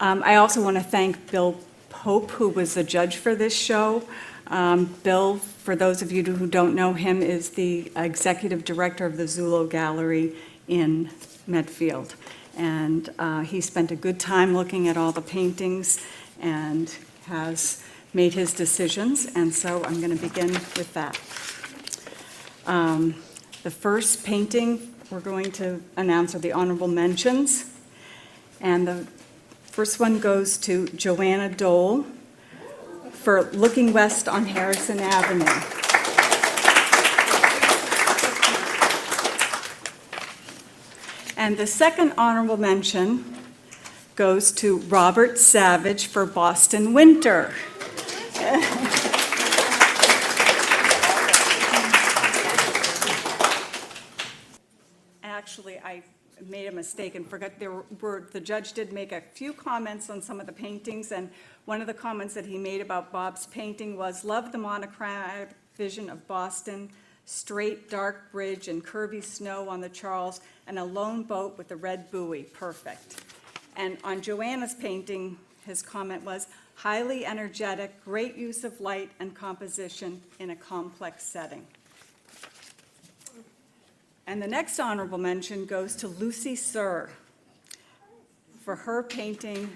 I also want to thank Bill Pope, who was the judge for this show. Bill, for those of you who don't know him, is the executive director of the Zullo Gallery in Medfield. And he spent a good time looking at all the paintings and has made his decisions. And so I'm going to begin with that. The first painting we're going to announce are the honorable mentions. And the first one goes to Joanna Dole for Looking West on Harrison Avenue. And the second honorable mention goes to Robert Savage for Boston Winter. Actually, I made a mistake and forgot the judge did make a few comments on some of the paintings, and one of the comments that he made about Bob's painting was, love the monochromatic vision of Boston, straight dark bridge and curvy snow on the Charles, and a lone boat with a red buoy, perfect. And on Joanna's painting, his comment was, highly energetic, great use of light and composition in a complex setting. And the next honorable mention goes to Lucy Sir for her painting,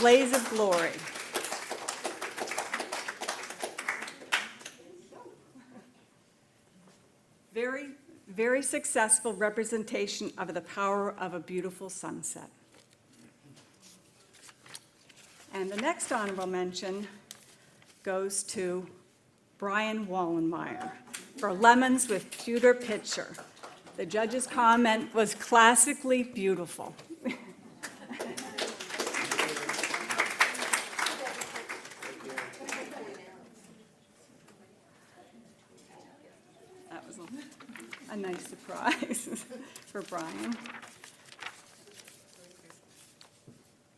Blaze of Glory. Very, very successful representation of the power of a beautiful sunset. And the next honorable mention goes to Brian Wallenmeyer for Lemons with Pewter Pitcher. The judge's comment was classically beautiful. That was a nice surprise for Brian.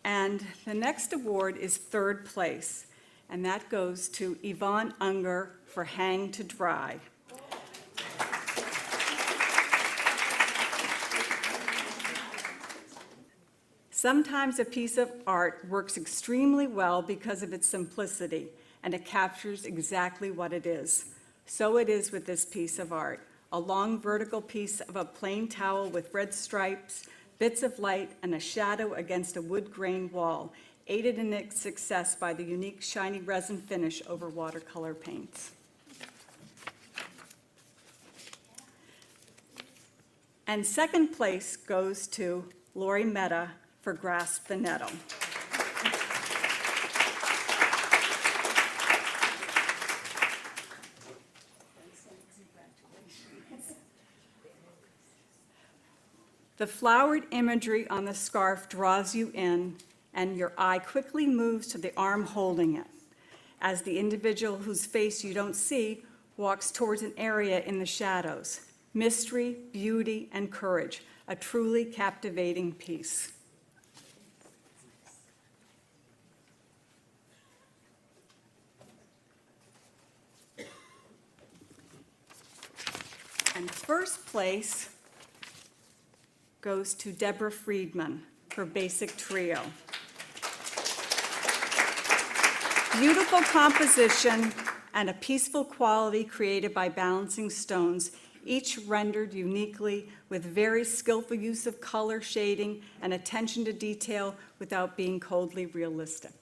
And the next award is third place, and that goes to Yvonne Unger for Hang to Dry. Sometimes a piece of art works extremely well because of its simplicity, and it captures exactly what it is. So it is with this piece of art, a long vertical piece of a plain towel with red stripes, bits of light, and a shadow against a wood grain wall, aided in its success by the unique shiny resin finish over watercolor paints. And second place goes to Lori Mehta for Grasp the Nettle. The flowered imagery on the scarf draws you in, and your eye quickly moves to the arm holding it, as the individual whose face you don't see walks towards an area in the shadows. Mystery, beauty, and courage, a truly captivating piece. And first place goes to Deborah Friedman for Basic Trio. Beautiful composition and a peaceful quality created by balancing stones, each rendered uniquely with very skillful use of color shading and attention to detail without being coldly realistic.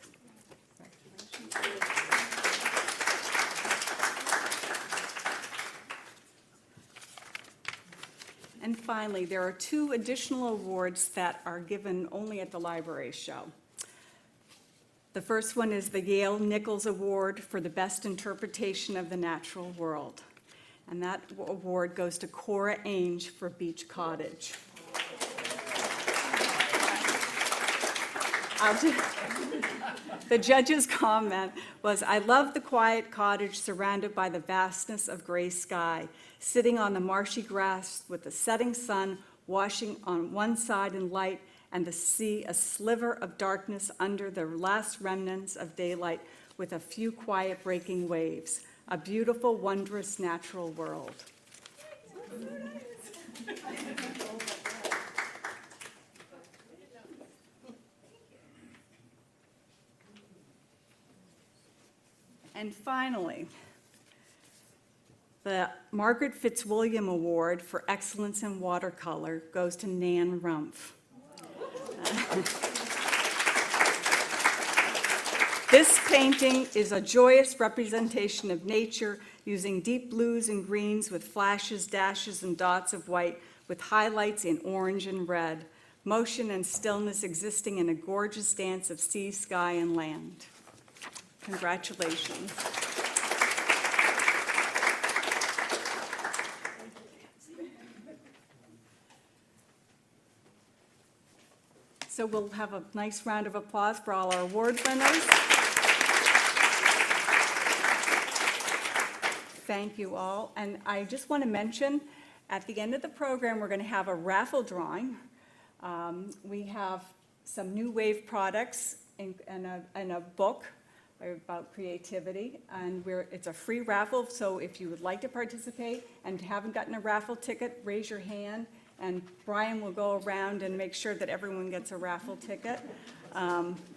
And finally, there are two additional awards that are given only at the library show. The first one is the Yale Nichols Award for the Best Interpretation of the Natural World. And that award goes to Cora Ainge for Beach Cottage. The judge's comment was, I love the quiet cottage surrounded by the vastness of gray sky, sitting on the marshy grass with the setting sun washing on one side in light and the sea a sliver of darkness under the last remnants of daylight with a few quiet breaking waves. A beautiful, wondrous natural world. And finally, the Margaret Fitzwilliam Award for Excellence in Watercolor goes to Nan Rumpf. This painting is a joyous representation of nature using deep blues and greens with flashes, dashes, and dots of white with highlights in orange and red, motion and stillness existing in a gorgeous dance of sea, sky, and land. Congratulations. So we'll have a nice round of applause for all our award winners. Thank you all. And I just want to mention, at the end of the program, we're going to have a raffle drawing. We have some new wave products and a book about creativity, and it's a free raffle, so if you would like to participate and haven't gotten a raffle ticket, raise your hand, and Brian will go around and make sure that everyone gets a raffle ticket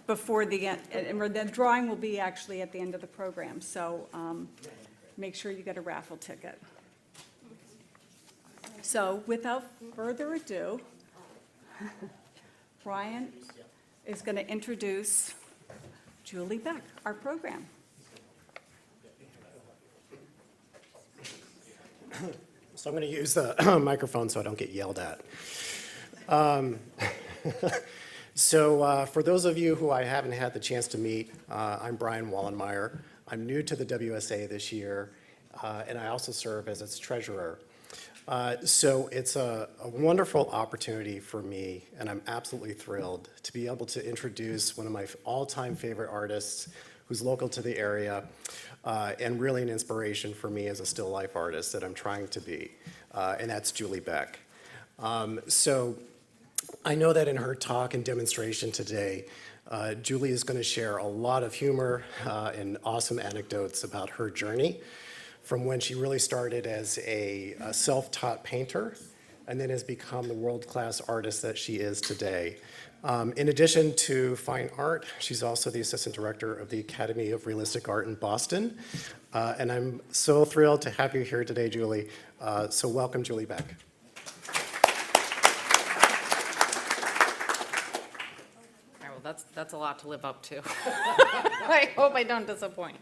before the end, and the drawing will be actually at the end of the program, so make sure you get a raffle ticket. So without further ado, Brian is going to introduce Julie Beck, our program. So I'm going to use the microphone so I don't get yelled at. For those of you who I haven't had the chance to meet, I'm Brian Wallenmeyer. I'm new to the WSA this year, and I also serve as its treasurer. So it's a wonderful opportunity for me, and I'm absolutely thrilled to be able to introduce one of my all-time favorite artists who's local to the area, and really an inspiration for me as a still life artist that I'm trying to be, and that's Julie Beck. So I know that in her talk and demonstration today, Julie is going to share a lot of humor and awesome anecdotes about her journey from when she really started as a self-taught painter and then has become the world-class artist that she is today. In addition to fine art, she's also the assistant director of the Academy of Realistic Art in Boston. And I'm so thrilled to have you here today, Julie. So welcome, Julie Beck. That's a lot to live up to. I hope I don't disappoint.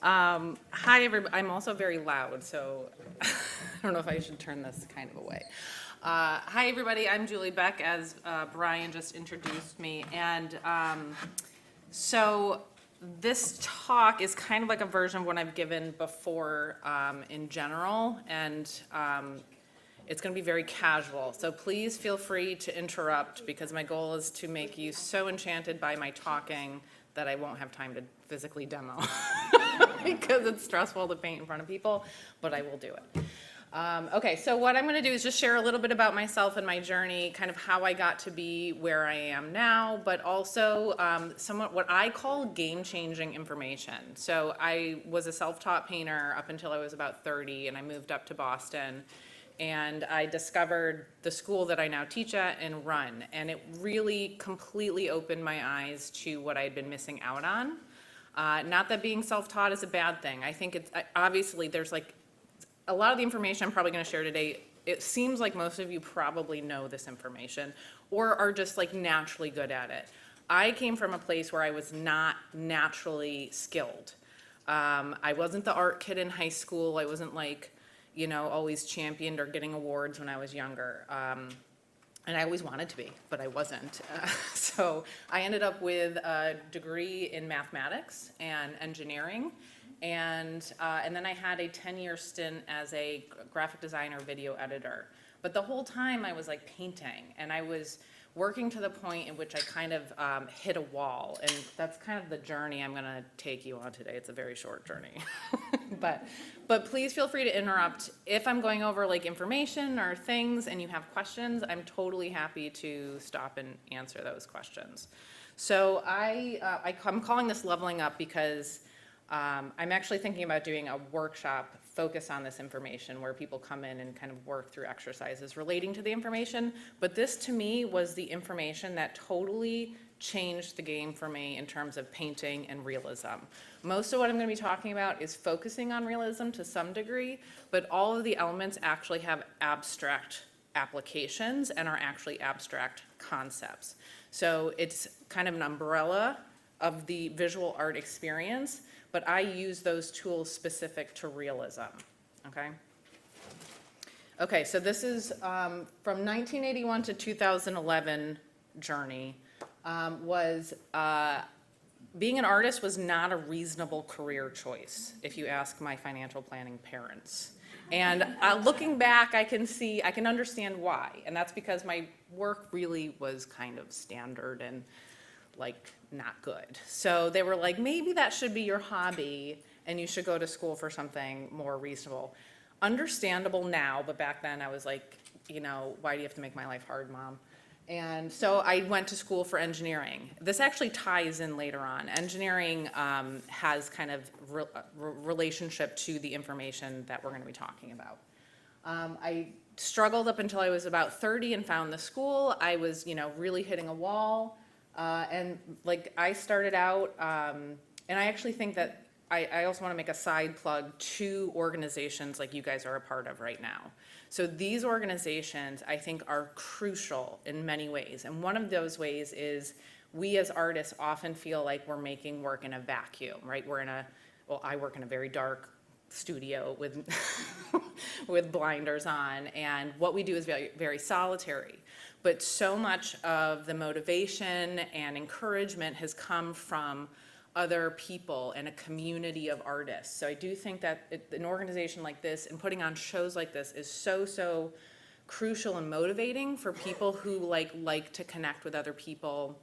Hi, everybody. I'm also very loud, so I don't know if I should turn this kind of away. Hi, everybody. I'm Julie Beck, as Brian just introduced me. And so this talk is kind of like a version of what I've given before in general. And it's going to be very casual, so please feel free to interrupt because my goal is to make you so enchanted by my talking that I won't have time to physically demo because it's stressful to paint in front of people, but I will do it. Okay, so what I'm going to do is just share a little bit about myself and my journey, kind of how I got to be where I am now, but also somewhat what I call game-changing information. So I was a self-taught painter up until I was about 30, and I moved up to Boston. And I discovered the school that I now teach at and run. And it really completely opened my eyes to what I had been missing out on. Not that being self-taught is a bad thing. I think it's, obviously there's like, a lot of the information I'm probably gonna share today, it seems like most of you probably know this information or are just like naturally good at it. I came from a place where I was not naturally skilled. I wasn't the art kid in high school. I wasn't like, you know, always championed or getting awards when I was younger. And I always wanted to be, but I wasn't. So I ended up with a degree in mathematics and engineering. And then I had a 10-year stint as a graphic designer, video editor. But the whole time I was like painting, and I was working to the point in which I kind of hit a wall. And that's kind of the journey I'm gonna take you on today. It's a very short journey. But please feel free to interrupt. If I'm going over like information or things and you have questions, I'm totally happy to stop and answer those questions. So I'm calling this Leveling Up because I'm actually thinking about doing a workshop focused on this information where people come in and kind of work through exercises relating to the information. But this to me was the information that totally changed the game for me in terms of painting and realism. Most of what I'm going to be talking about is focusing on realism to some degree, but all of the elements actually have abstract applications and are actually abstract concepts. So it's kind of an umbrella of the visual art experience, but I use those tools specific to realism, okay? Okay, so this is from 1981 to 2011 journey. Being an artist was not a reasonable career choice, if you ask my financial planning parents. And looking back, I can understand why. And that's because my work really was kind of standard and like not good. So they were like, maybe that should be your hobby and you should go to school for something more reasonable. Understandable now, but back then I was like, you know, why do you have to make my life hard, Mom? And so I went to school for engineering. This actually ties in later on. Engineering has kind of relationship to the information that we're going to be talking about. I struggled up until I was about 30 and found the school. I was, you know, really hitting a wall. And like I started out, and I actually think that I also want to make a side plug to organizations like you guys are a part of right now. So these organizations, I think, are crucial in many ways. And one of those ways is we as artists often feel like we're making work in a vacuum, right? I work in a very dark studio with, with blinders on, and what we do is very, very solitary. But so much of the motivation and encouragement has come from other people and a community of artists. So I do think that an organization like this and putting on shows like this is so crucial and motivating for people who like to connect with other people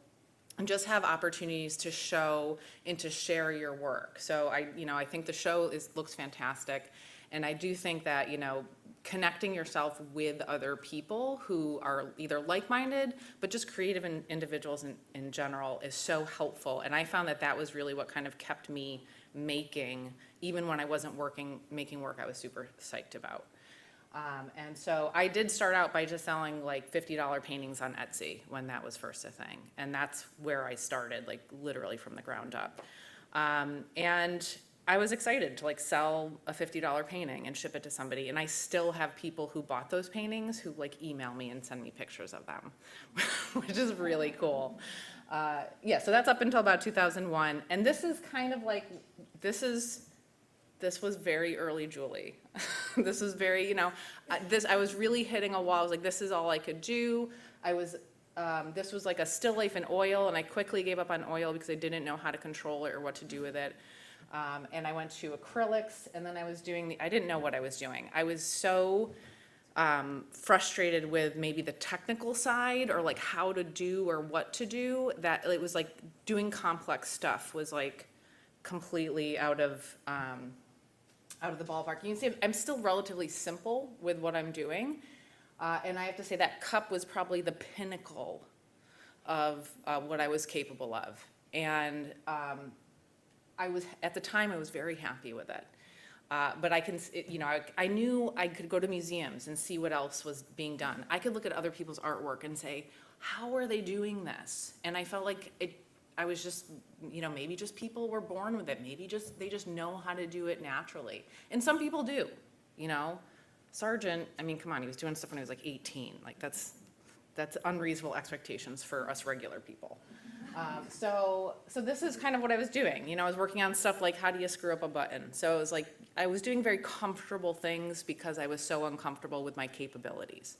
and just have opportunities to show and to share your work. So I think the show looks fantastic, and I do think that, connecting yourself with other people who are either like-minded, but just creative individuals in general is so helpful. And I found that was really what kind of kept me making, even when I wasn't making work I was super psyched about. And so I did start out by just selling like $50 paintings on Etsy when that was first a thing. And that's where I started, like literally from the ground up. And I was excited to like sell a $50 painting and ship it to somebody. And I still have people who bought those paintings who like email me and send me pictures of them, which is really cool. So that's up until about 2001. And this is kind of like, this was very early Julie. This was very, I was really hitting a wall. I was like, this is all I could do. This was like a still life in oil, and I quickly gave up on oil because I didn't know how to control it or what to do with it. And I went to acrylics, and then I was I didn't know what I was doing. I was so frustrated with maybe the technical side or like how to do or what to do, that it was like doing complex stuff was like completely out of the ballpark. You can see I'm still relatively simple with what I'm doing. And I have to say that cup was probably the pinnacle of what I was capable of. And at the time, I was very happy with it. But I knew I could go to museums and see what else was being done. I could look at other people's artwork and say, how are they doing this? And I felt like I was just, maybe just people were born with it. Maybe they just know how to do it naturally. And some people do, Sargent, come on, he was doing stuff when he was like 18. Like that's unreasonable expectations for us regular people. So this is kind of what I was doing. I was working on stuff like how do you screw up a button? So it was like I was doing very comfortable things because I was so uncomfortable with my capabilities.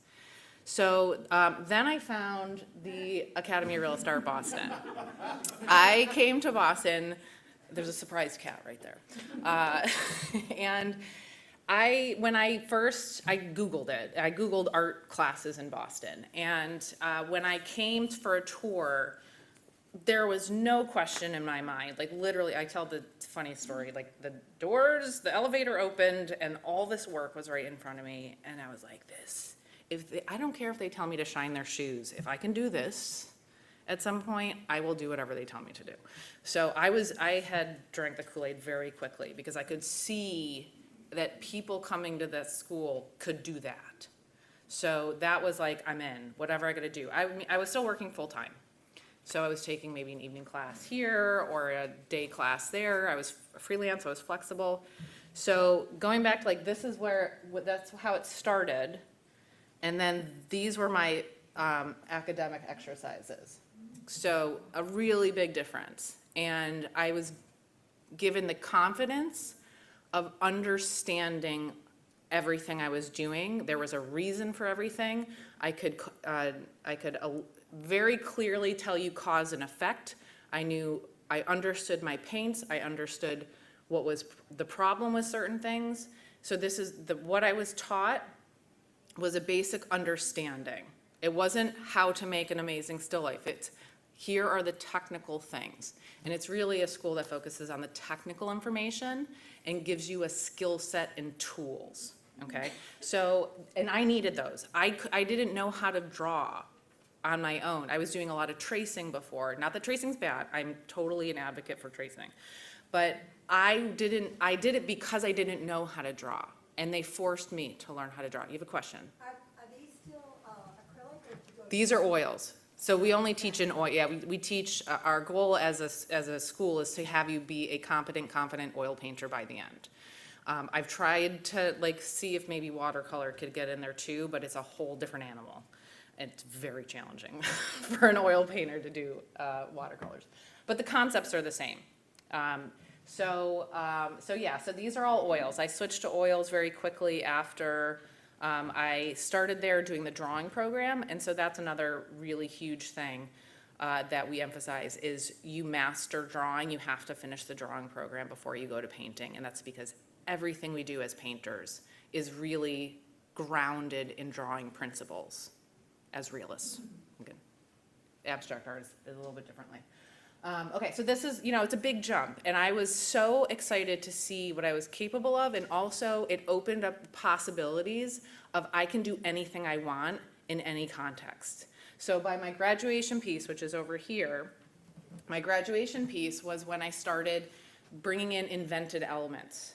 So then I found the Academy of Realist Art Boston. I came to Boston. There's a surprise cat right there. And when I Googled it. I Googled art classes in Boston. And when I came for a tour, there was no question in my mind. Like literally, I tell the funny story, like the elevator opened and all this work was right in front of me. And I was like, I don't care if they tell me to shine their shoes. If I can do this at some point, I will do whatever they tell me to do. So I had drank the Kool-Aid very quickly because I could see that people coming to this school could do that. So that was like, I'm in, whatever I gotta do. I was still working full time. So I was taking maybe an evening class here or a day class there. I was freelance, I was flexible. So going back to like, this is that's how it started. And then these were my academic exercises. So a really big difference. And I was given the confidence of understanding everything I was doing. There was a reason for everything. I could very clearly tell you cause and effect. I understood my paints. I understood what was the problem with certain things. So this is what I was taught was a basic understanding. It wasn't how to make an amazing still life. It's here are the technical things. And it's really a school that focuses on the technical information and gives you a skill set and tools, okay? So, and I needed those. I didn't know how to draw on my own. I was doing a lot of tracing before. Not that tracing's bad. I'm totally an advocate for tracing. But I did it because I didn't know how to draw. And they forced me to learn how to draw. You have a question? Are these still acrylic or do you go? These are oils. So we only teach in oil. Yeah, we teach, our goal as a school is to have you be a competent, confident oil painter by the end. I've tried to like see if maybe watercolor could get in there too, but it's a whole different animal. It's very challenging for an oil painter to do watercolors. But the concepts are the same. So these are all oils. I switched to oils very quickly after I started there doing the drawing program, and so that's another really huge thing that we emphasize is you master drawing, you have to finish the drawing program before you go to painting, and that's because everything we do as painters is really grounded in drawing principles as realists. Okay. Abstract art is a little bit differently. Okay, so this is, it's a big jump, and I was so excited to see what I was capable of, and also it opened up possibilities of I can do anything I want in any context. So by my graduation piece, which is over here, my graduation piece was when I started bringing in invented elements.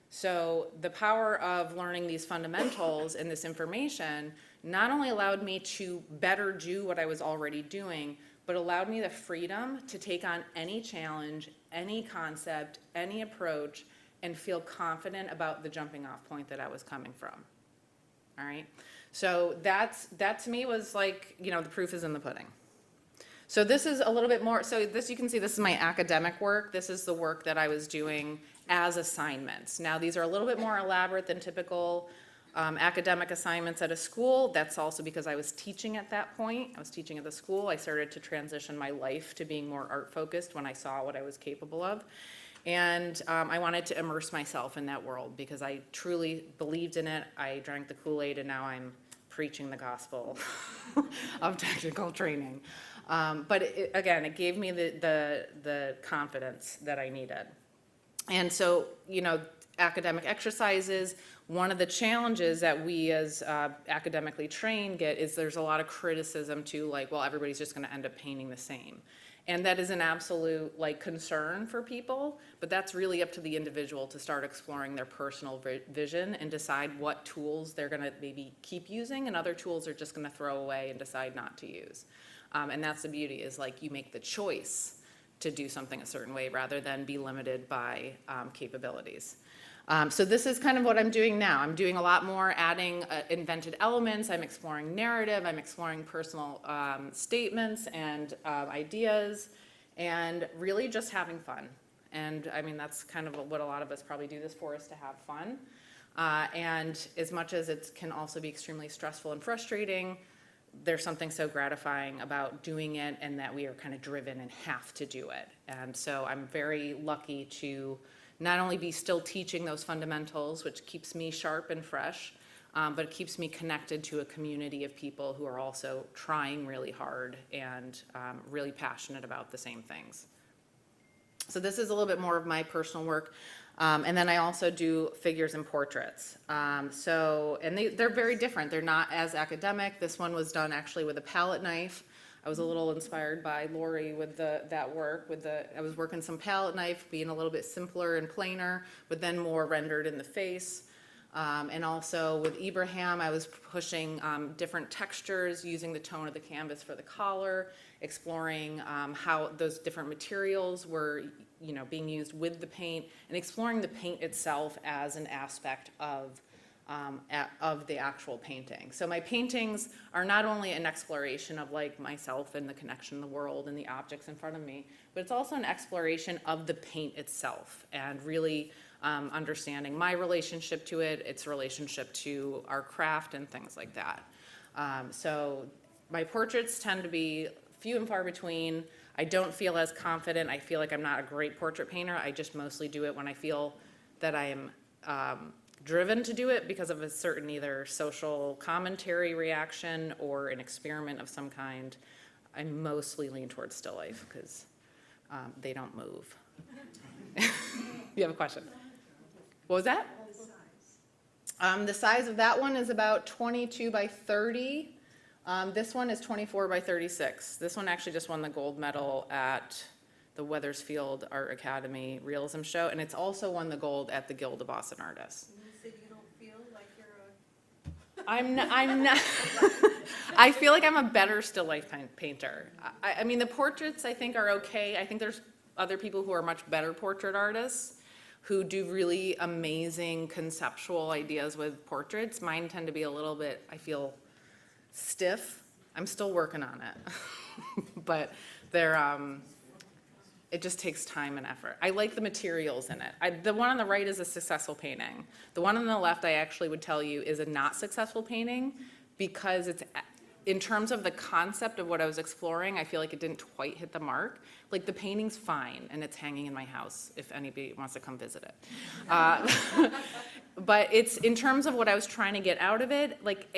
So the power of learning these fundamentals and this information not only allowed me to better do what I was already doing, but allowed me the freedom to take on any challenge, any concept, any approach, and feel confident about the jumping off point that I was coming from. All right? So that to me was like, the proof is in the pudding. So this is a little bit more, so this you can see this is my academic work. This is the work that I was doing as assignments. Now these are a little bit more elaborate than typical academic assignments at a school. That's also because I was teaching at that point. I was teaching at the school. I started to transition my life to being more art focused when I saw what I was capable of. And I wanted to immerse myself in that world because I truly believed in it. I drank the Kool-Aid and now I'm preaching the gospel of technical training. But it gave me the confidence that I needed. And so, academic exercises, one of the challenges that we as academically trained get is there's a lot of criticism to like, well, everybody's just gonna end up painting the same. And that is an absolute concern for people, but that's really up to the individual to start exploring their personal vision and decide what tools they're gonna maybe keep using and other tools they're just gonna throw away and decide not to use. And that's the beauty is you make the choice to do something a certain way rather than be limited by capabilities. So this is kind of what I'm doing now. I'm doing a lot more adding invented elements. I'm exploring narrative. I'm exploring personal statements and ideas and really just having fun. And I mean, that's kind of what a lot of us probably do this for is to have fun. And as much as it can also be extremely stressful and frustrating, there's something so gratifying about doing it and that we are kind of driven and have to do it. And so I'm very lucky to not only be still teaching those fundamentals, which keeps me sharp and fresh, but it keeps me connected to a community of people who are also trying really hard and really passionate about the same things. So this is a little bit more of my personal work. And then I also do figures and portraits. And they're very different. They're not as academic. This one was done actually with a palette knife. I was a little inspired by Lori with that work. I was working some palette knife, being a little bit simpler and plainer, but then more rendered in the face. And also with Ibrahim, I was pushing different textures, using the tone of the canvas for the collar, exploring how those different materials were, being used with the paint, and exploring the paint itself as an aspect of the actual painting. So my paintings are not only an exploration of like myself and the connection in the world and the objects in front of me, but it's also an exploration of the paint itself and really understanding my relationship to it, its relationship to our craft and things like that. So my portraits tend to be few and far between. I don't feel as confident. I feel like I'm not a great portrait painter. I just mostly do it when I feel that I am driven to do it because of a certain either social commentary reaction or an experiment of some kind. I mostly lean towards still life because they don't move. You have a question? What was that? The size of that one is about 22 by 30. This one is 24 by 36. This one actually just won the gold medal at the Wethersfield Art Academy Realism Show, and it's also won the gold at the Guild of Boston Artists. You said you don't feel like you're I'm not, I feel like I'm a better still life painter. I mean, the portraits I think are okay. I think there's other people who are much better portrait artists who do really amazing conceptual ideas with portraits. Mine tend to be a little bit, I feel, stiff. I'm still working on it. But they're, it just takes time and effort. I like the materials in it. The one on the right is a successful painting. The one on the left, I actually would tell you, is a not successful painting because it's, in terms of the concept of what I was exploring, I feel like it didn't quite hit the mark. Like the painting's fine and it's hanging in my house if anybody wants to come visit it. But it's, in terms of what I was trying to get out of it, like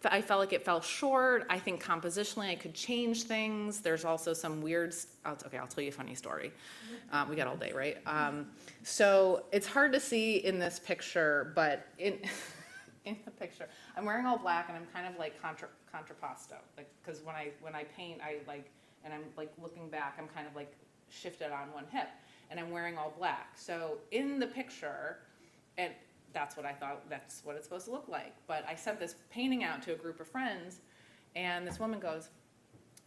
I felt like it fell short. I think compositionally I could change things. There's also some weird, okay, I'll tell you a funny story. We got all day, right? So it's hard to see in this picture, but in the picture, I'm wearing all black and I'm kind of like contrapposto, like, because when I paint, I like, and I'm like looking back, I'm kind of like shifted on one hip, and I'm wearing all black. So in the picture, and that's what I thought, that's what it's supposed to look like. But I sent this painting out to a group of friends, and this woman goes,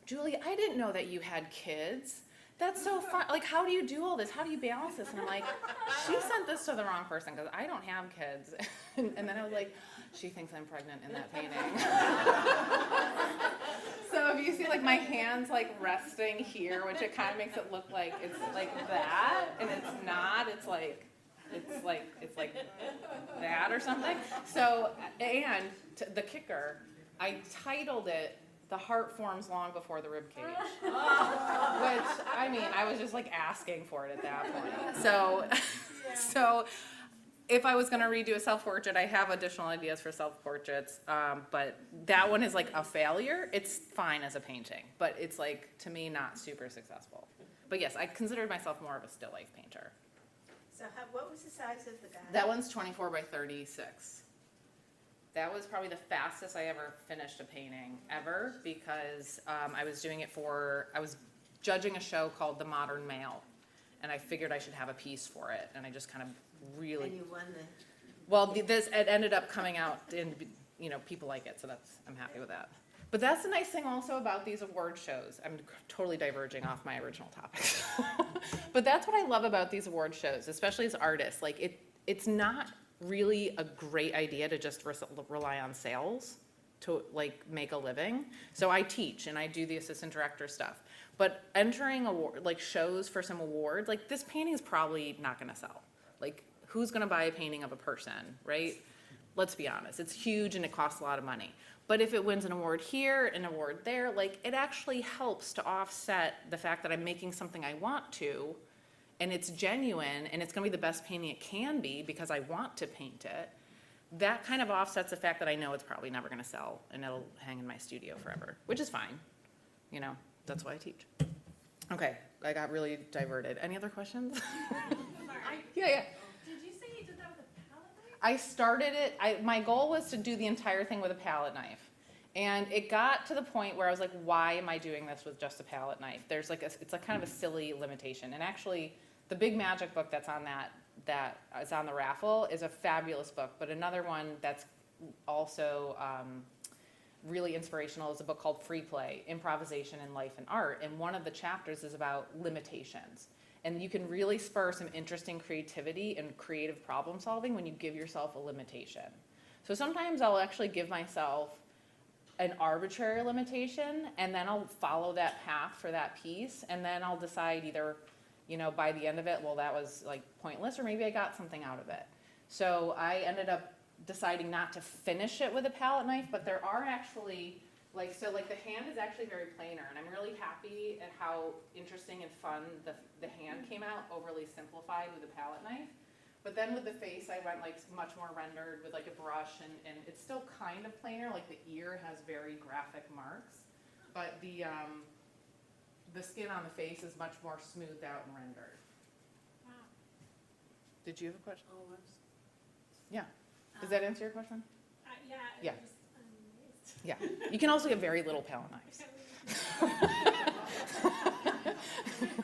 "Julie, I didn't know that you had kids. That's so fun. Like, how do you do all this? How do you balance this?" And I'm like, she sent this to the wrong person because I don't have kids. And then I was like, she thinks I'm pregnant in that painting. So if you see like my hands like resting here, which it kind of makes it look like it's like that, and it's not, it's like that or something. So, and the kicker, I titled it, "The Heart Forms Long Before the Rib Cage." Which, I mean, I was just like asking for it at that point. So if I was gonna redo a self-portrait, I have additional ideas for self-portraits, but that one is like a failure. It's fine as a painting, but it's like, to me, not super successful. But yes, I considered myself more of a still life painter. So what was the size of the guy? That one's 24 by 36. That was probably the fastest I ever finished a painting ever because I was doing it I was judging a show called The Modern Male, and I figured I should have a piece for it, and I just kind of really. And you won the. Well, it ended up coming out, and people like it, so I'm happy with that. But that's the nice thing also about these award shows. I'm totally diverging off my original topic. But that's what I love about these award shows, especially as artists. Like it's not really a great idea to just rely on sales to like make a living. So I teach and I do the assistant director stuff. But entering like shows for some awards, like this painting is probably not gonna sell. Like who's gonna buy a painting of a person, right? Let's be honest, it's huge and it costs a lot of money. But if it wins an award here, an award there, like it actually helps to offset the fact that I'm making something I want to, and it's genuine, and it's gonna be the best painting it can be because I want to paint it. That kind of offsets the fact that I know it's probably never gonna sell, and it'll hang in my studio forever, which is fine. That's why I teach. Okay, I got really diverted. Any other questions? Yeah. Did you say you did that with a palette knife? I started it, my goal was to do the entire thing with a palette knife. And it got to the point where I was like, why am I doing this with just a palette knife? There's like it's like kind of a silly limitation. And actually, the big magic book that's on that that is on the raffle is a fabulous book, but another one that's also really inspirational is a book called Free Play, Improvisation in Life and Art. And one of the chapters is about limitations. And you can really spur some interesting creativity and creative problem solving when you give yourself a limitation. So sometimes I'll actually give myself an arbitrary limitation, and then I'll follow that path for that piece, and then I'll decide either, you know, by the end of it, well, that was like pointless, or maybe I got something out of it. So I ended up deciding not to finish it with a palette knife, but there are actually, like the hand is actually very planar, and I'm really happy at how interesting and fun the hand came out, overly simplified with a palette knife. But then with the face, I went like much more rendered with like a brush, and it's still kind of planar, like the ear has very graphic marks, but the skin on the face is much more smoothed out and rendered. Wow. Did you have a question? Oh, Yeah. Does that answer your question? Yeah. Yeah. I'm amazed. Yeah. You can also get very little palette knives.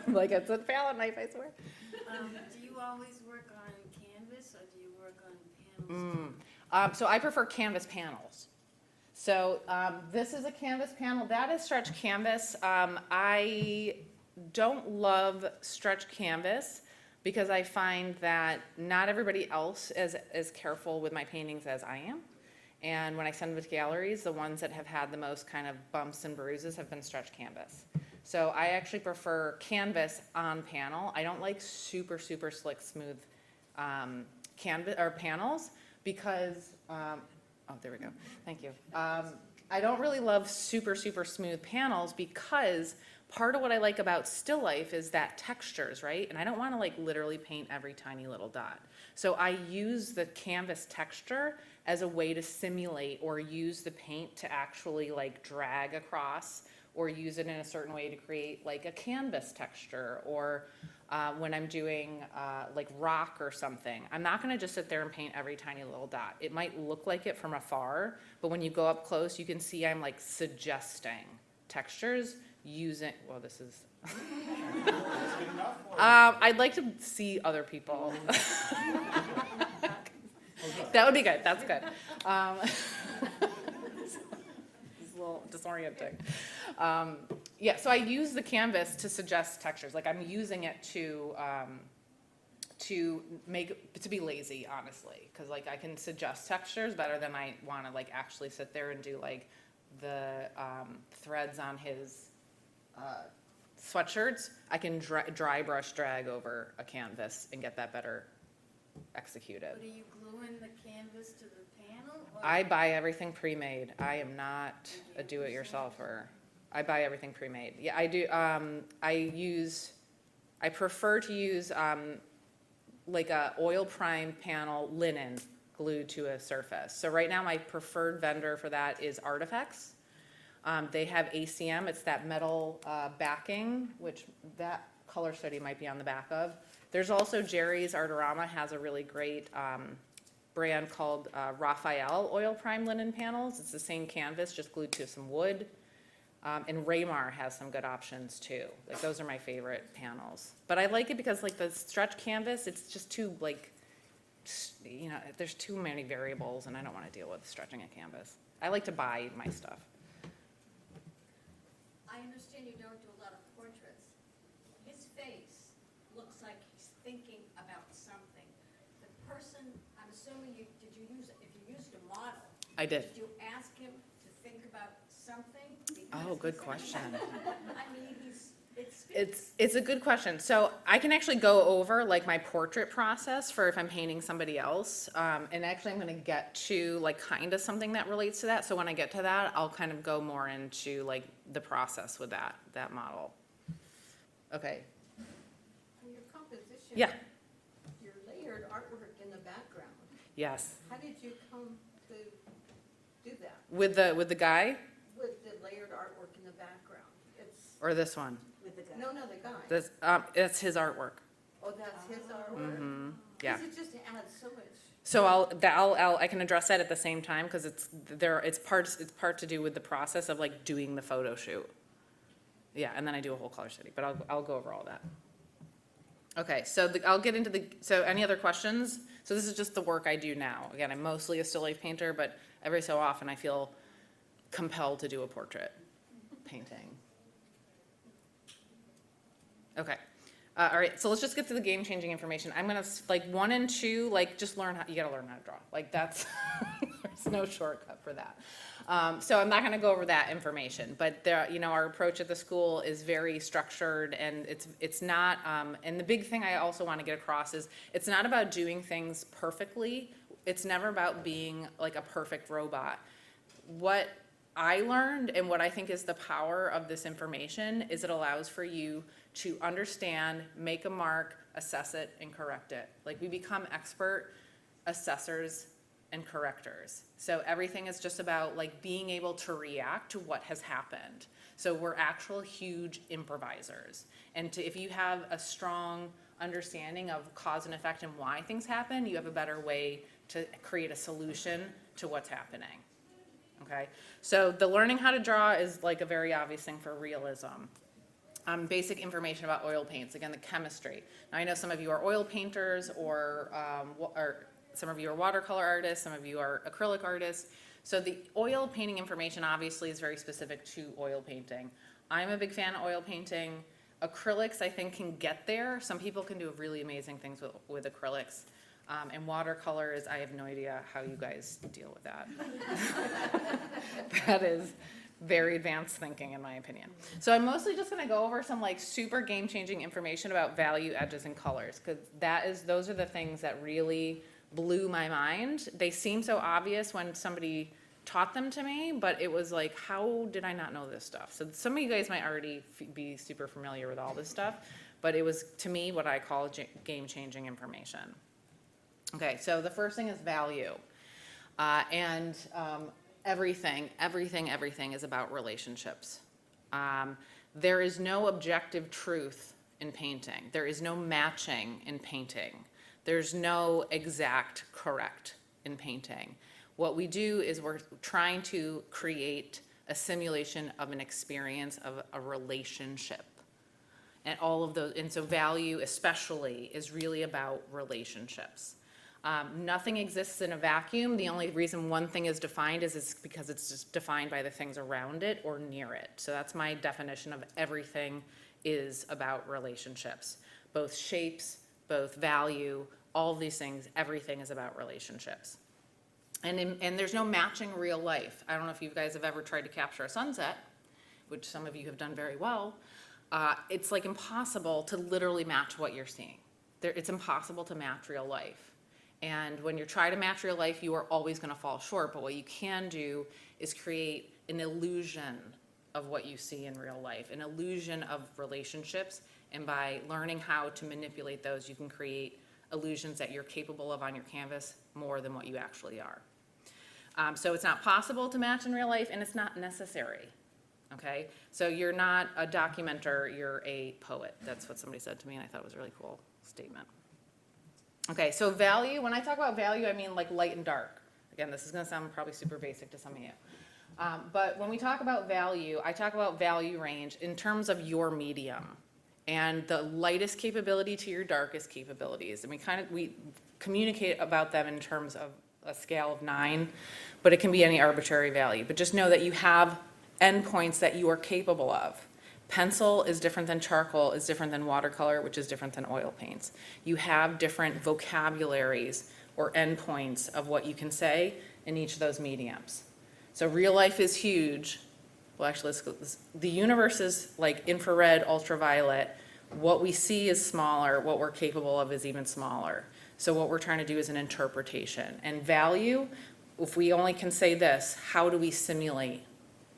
Like it's a palette knife, I swear. Do you always work on canvas or do you work on panels? So I prefer canvas panels. So this is a canvas panel. That is stretch canvas. I don't love stretch canvas because I find that not everybody else is as careful with my paintings as I am. And when I send them to galleries, the ones that have had the most kind of bumps and bruises have been stretch canvas. So I actually prefer canvas on panel. I don't like super, super slick, smooth canvas or panels because, oh, there we go. Thank you. I don't really love super, super smooth panels because part of what I like about still life is that textures, right? And I don't want to like literally paint every tiny little dot. So I use the canvas texture as a way to simulate or use the paint to actually like drag across or use it in a certain way to create like a canvas texture, or when I'm doing like rock or something, I'm not gonna just sit there and paint every tiny little dot. It might look like it from afar, but when you go up close, you can see I'm like suggesting textures using, well, this is, I'd like to see other people. That would be good, that's good. It's a little disorienting. Yeah, so I use the canvas to suggest textures. Like I'm using it to be lazy, honestly, because like I can suggest textures better than I want to like actually sit there and do like the threads on his sweatshirts. I can dry brush drag over a canvas and get that better executed. But are you gluing the canvas to the panel? Or I buy everything pre-made. I am not a do-it-yourselfer. I buy everything pre-made. Yeah, I do. I prefer to use like a oil prime panel linen glued to a surface. So right now my preferred vendor for that is Artifacts. They have ACM. It's that metal backing, which that color study might be on the back of. There's also Jerry's Artorama has a really great brand called Raphael oil prime linen panels. It's the same canvas, just glued to some wood. And Raymar has some good options too. Like those are my favorite panels. But I like it because like the stretch canvas, it's just too like, you know, there's too many variables and I don't want to deal with stretching a canvas. I like to buy my stuff. I understand you don't do a lot of portraits. His face looks like he's thinking about something. The person, I'm assuming if you used a model. I did. Did you ask him to think about something? Oh, good question. I mean, It's a good question. So I can actually go over like my portrait process for if I'm painting somebody else. And actually I'm gonna get to like kind of something that relates to that. So when I get to that, I'll kind of go more into like the process with that model. Okay, in your composition. Yeah. Your layered artwork in the background. yes. How did you come to do that With the guy with the layered artwork in the background? It's, or this one? no, the guy. This, it's his artwork. Oh, that's his artwork? Yeah. Because it just adds so much. So I can address that at the same time because it's part to do with the process of like doing the photo shoot. Yeah, and then I do a whole color study, but I'll go over all that. Okay, so I'll get into so any other questions? So this is just the work I do now. Again, I'm mostly a still life painter, but every so often I feel compelled to do a portrait painting. Okay. All right, so let's just get to the game-changing information. I'm gonna, like, 1 and 2, like, just learn how, you gotta learn how to draw. Like, that's, there's no shortcut for that. So I'm not gonna go over that information, but there, you know, our approach at the school is very structured, and it's not, and the big thing I also wanna get across is, it's not about doing things perfectly. It's never about being like a perfect robot. What I learned, and what I think is the power of this information, is it allows for you to understand, make a mark, assess it, and correct it. Like, we become expert assessors and correctors. So everything is just about, like, being able to react to what has happened. So we're actual huge improvisers. And if you have a strong understanding of cause and effect and why things happen, you have a better way to create a solution to what's happening. Okay, so the learning how to draw is like a very obvious thing for realism. Basic information about oil paints, again, the chemistry. Now, I know some of you are oil painters, or some of you are watercolor artists, some of you are acrylic artists. So the oil painting information obviously is very specific to oil painting. I'm a big fan of oil painting. Acrylics, I think, can get there. Some people can do really amazing things with acrylics. And watercolors, I have no idea how you guys deal with that. That is very advanced thinking, in my opinion. So I'm mostly just gonna go over some, like, super game-changing information about value, edges, and colors, because those are the things that really blew my mind. They seem so obvious when somebody taught them to me, but it was like, how did I not know this stuff? So some of you guys might already be super familiar with all this stuff, but it was, to me, what I call game-changing information. Okay, so the first thing is value. Everything is about relationships. There is no objective truth in painting. There is no matching in painting. There's no exact correct in painting. What we do is we're trying to create a simulation of an experience of a relationship. And all of those, and so value especially is really about relationships. Nothing exists in a vacuum. The only reason one thing is defined is it's because it's just defined by the things around it or near it. So that's my definition of everything is about relationships. Both shapes, both value, all of these things, everything is about relationships. And there's no matching real life. I don't know if you guys have ever tried to capture a sunset, which some of you have done very well. It's like impossible to literally match what you're seeing. It's impossible to match real life. And when you try to match real life, you are always going to fall short. But what you can do is create an illusion of what you see in real life, an illusion of relationships. And by learning how to manipulate those, you can create illusions that you're capable of on your canvas more than what you actually are. So it's not possible to match in real life, and it's not necessary. Okay? So you're not a documenter, you're a poet. That's what somebody said to me, and I thought it was a really cool statement. Okay, so value, when I talk about value, I mean like light and dark. Again, this is gonna sound probably super basic to some of you. But when we talk about value, I talk about value range in terms of your medium and the lightest capability to your darkest capabilities. And we communicate about them in terms of a scale of 9, but it can be any arbitrary value. But just know that you have endpoints that you are capable of. Pencil is different than charcoal, is different than watercolor, which is different than oil paints. You have different vocabularies or endpoints of what you can say in each of those mediums. So real life is huge. Well, actually, the universe is like infrared, ultraviolet. What we see is smaller. What we're capable of is even smaller. So what we're trying to do is an interpretation. And value, if we only can say this, how do we simulate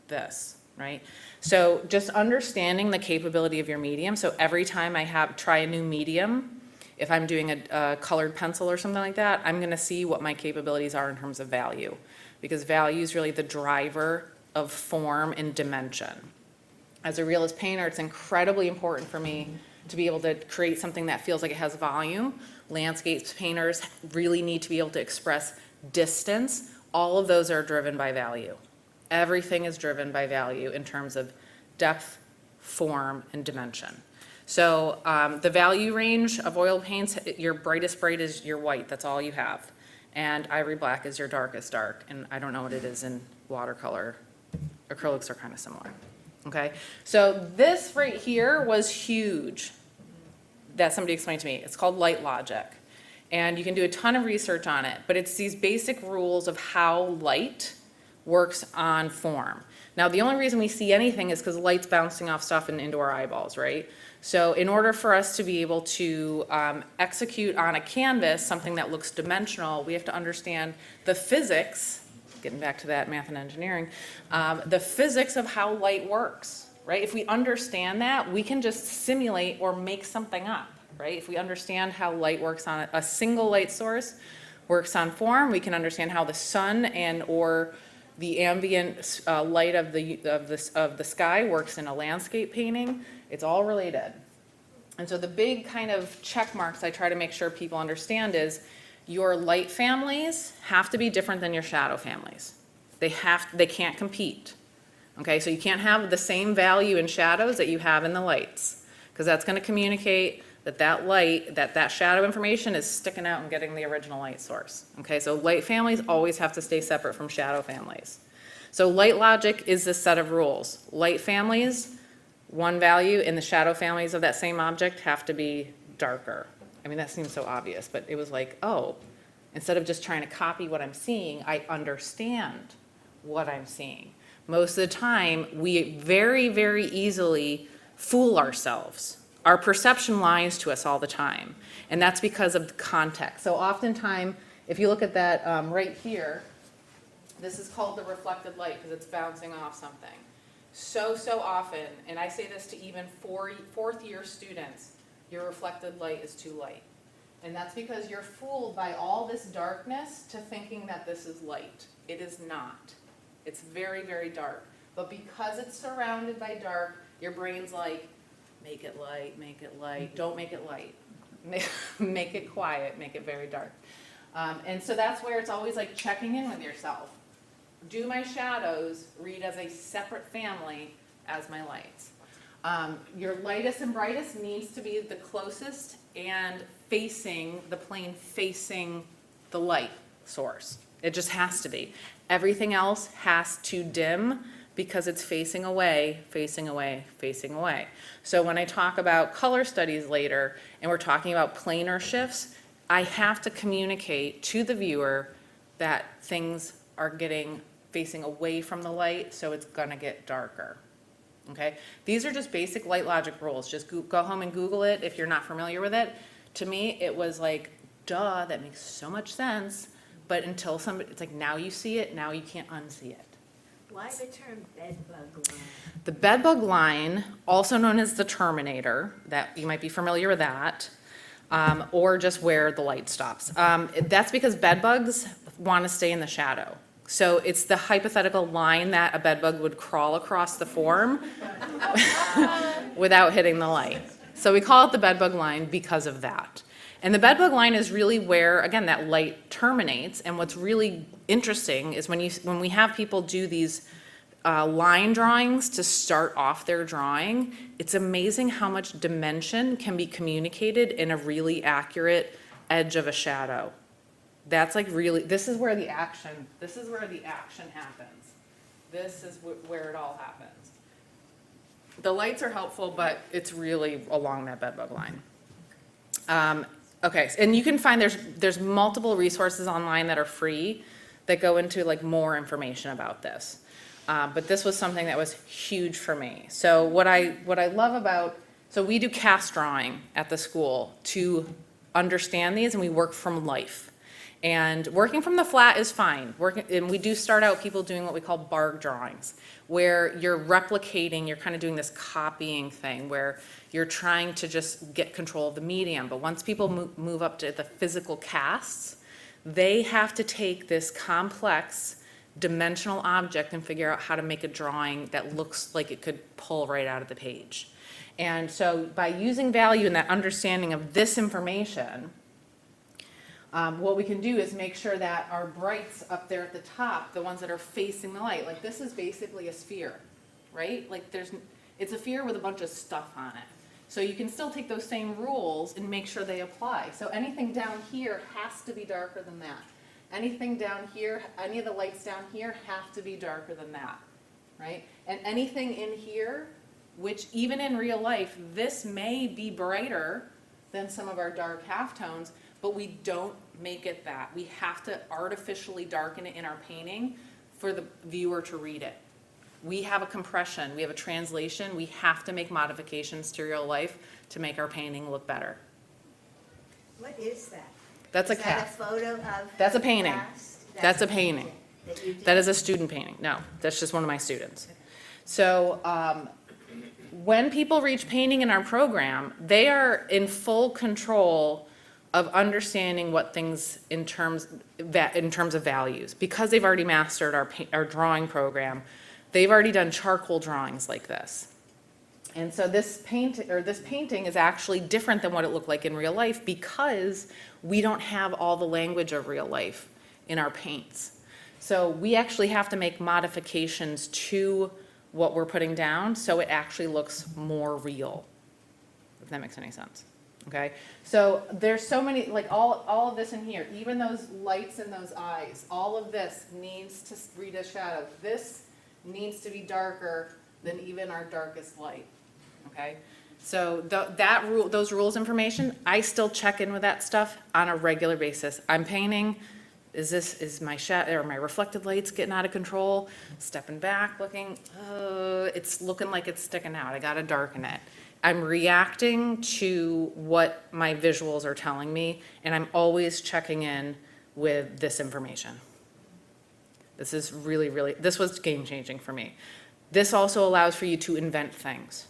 this? Right? So just understanding the capability of your medium. So every time I try a new medium, if I'm doing a colored pencil or something like that, I'm gonna see what my capabilities are in terms of value. Because value is really the driver of form and dimension. As a realist painter, it's incredibly important for me to be able to create something that feels like it has volume. Landscapes painters really need to be able to express distance. All of those are driven by value. Everything is driven by value in terms of depth, form, and dimension. So the value range of oil paints, your brightest bright is your white, that's all you have. And ivory black is your darkest dark, and I don't know what it is in watercolor. Acrylics are kind of similar, okay? So this right here was huge, that somebody explained to me. It's called light logic. And you can do a ton of research on it, but it's these basic rules of how light works on form. Now, the only reason we see anything is because light's bouncing off stuff and into our eyeballs, right? So in order for us to be able to execute on a canvas something that looks dimensional, we have to understand the physics, getting back to that math and engineering, the physics of how light works, right? If we understand that, we can just simulate or make something up, right? If we understand how light works on a single light source, works on form, we can understand how the sun and or the ambient light of the sky works in a landscape painting. It's all related. And so the big kind of check marks I try to make sure people understand is your light families have to be different than your shadow families. They can't compete. Okay, so you can't have the same value in shadows that you have in the lights, because that's going to communicate that light, that shadow information is sticking out and getting the original light source. Okay, so light families always have to stay separate from shadow families. So light logic is this set of rules. Light families, one value, and the shadow families of that same object have to be darker. I mean, that seems so obvious, but it was like, oh, instead of just trying to copy what I'm seeing, I understand what I'm seeing. Most of the time, we very, very easily fool ourselves. Our perception lies to us all the time, and that's because of the context. So oftentimes, if you look at that right here, this is called the reflected light because it's bouncing off something. So often, and I say this to even fourth year students, your reflected light is too light. And that's because you're fooled by all this darkness to thinking that this is light. It is not. It's very, very dark. But because it's surrounded by dark, your brain's like, make it light, don't make it light. Make it quiet, make it very dark. And so that's where it's always like checking in with yourself. Do my shadows read as a separate family as my lights? Your lightest and brightest needs to be the closest and facing, the plane facing the light source. It just has to be. Everything else has to dim because it's facing away, facing away, facing away. So when I talk about color studies later and we're talking about planar shifts, I have to communicate to the viewer that things are facing away from the light, so it's gonna get darker. Okay? These are just basic light logic rules. Just go home and Google it if you're not familiar with it. To me, it was like, duh, that makes so much sense. But until somebody, it's like, now you see it, now you can't unsee it. Why the term bedbug line? The bedbug line, also known as the terminator, that you might be familiar with that, or just where the light stops. That's because bedbugs want to stay in the shadow. So it's the hypothetical line that a bedbug would crawl across the form without hitting the light. So we call it the bedbug line because of that. And the bedbug line is really where, again, that light terminates. And what's really interesting is when we have people do these line drawings to start off their drawing, it's amazing how much dimension can be communicated in a really accurate edge of a shadow. That's like really, this is where the action happens. This is where it all happens. The lights are helpful, but it's really along that bedbug line. Okay, and you can find there's multiple resources online that are free that go into like more information about this. But this was something that was huge for me. So what I love about, so we do cast drawing at the school to understand these, and we work from life. And working from the flat is fine. And we do start out people doing what we call barg drawings, where you're replicating, you're kind of doing this copying thing, where you're trying to just get control of the medium. But once people move up to the physical casts, they have to take this complex dimensional object and figure out how to make a drawing that looks like it could pull right out of the page. And so by using value and that understanding of this information, what we can do is make sure that our brights up there at the top, the ones that are facing the light, like this is basically a sphere, right? Like it's a sphere with a bunch of stuff on it. So you can still take those same rules and make sure they apply. So anything down here has to be darker than that. Anything down here, any of the lights down here have to be darker than that, right? And anything in here, which even in real life, this may be brighter than some of our dark halftones, but we don't make it that. We have to artificially darken it in our painting for the viewer to read it. We have a compression, we have a translation, we have to make modifications to real life to make our painting look better. What is that? That's a Is that cat. a photo of? That's a the painting. past? That's a painting. That you did? That is a student painting. No, that's just one of my students. So when people reach painting in our program, they are in full control of understanding what things in terms of values. Because they've already mastered our drawing program, they've already done charcoal drawings like this. And so this painting is actually different than what it looked like in real life because we don't have all the language of real life in our paints. So we actually have to make modifications to what we're putting down so it actually looks more real, if that makes any sense. Okay, so there's so many, like all of this in here, even those lights in those eyes, all of this needs to read a shadow. This needs to be darker than even our darkest light. Okay, so those rules information, I still check in with that stuff on a regular basis. I'm painting. Is my shadow or my reflected lights getting out of control? Stepping back, looking, it's looking like it's sticking out. I gotta darken it. I'm reacting to what my visuals are telling me, and I'm always checking in with this information. This is really, this was game changing for me. This also allows for you to invent things.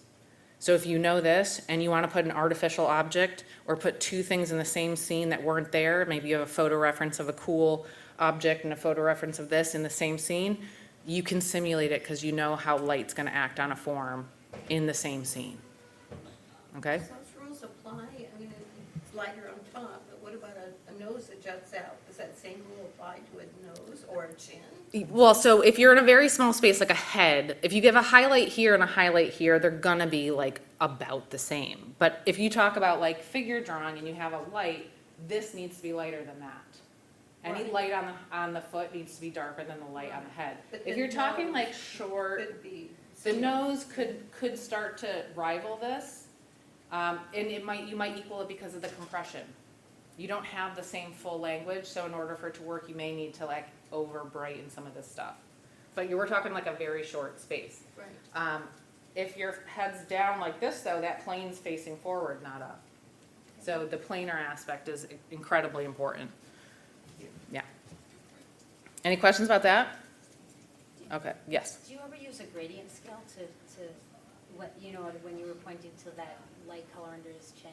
So if you know this and you want to put an artificial object or put two things in the same scene that weren't there, maybe you have a photo reference of a cool object and a photo reference of this in the same scene, you can simulate it because you know how light's going to act on a form in the same scene. Okay? Does those rules apply? I mean, it's lighter on top, but what about a nose that juts out? Does that same rule apply to a nose or a chin? Well, so if you're in a very small space, like a head, if you give a highlight here and a highlight here, they're gonna be like about the same. But if you talk about like figure drawing and you have a light, this needs to be lighter than that. Any Right. light on the foot needs to be darker than the light on the head. But If the you're talking nose like short, Could be. the nose could start to rival this, and you might equal it because of the compression. You don't have the same full language, so in order for it to work, you may need to like over brighten some of this stuff. But you were talking like a very short space. Right. If your head's down like this though, that plane's facing forward, not up. So the planar aspect is incredibly important. Yeah. Any questions about that? Okay, yes. Do you ever use a gradient scale to what, when you were pointing to that light color under his chin?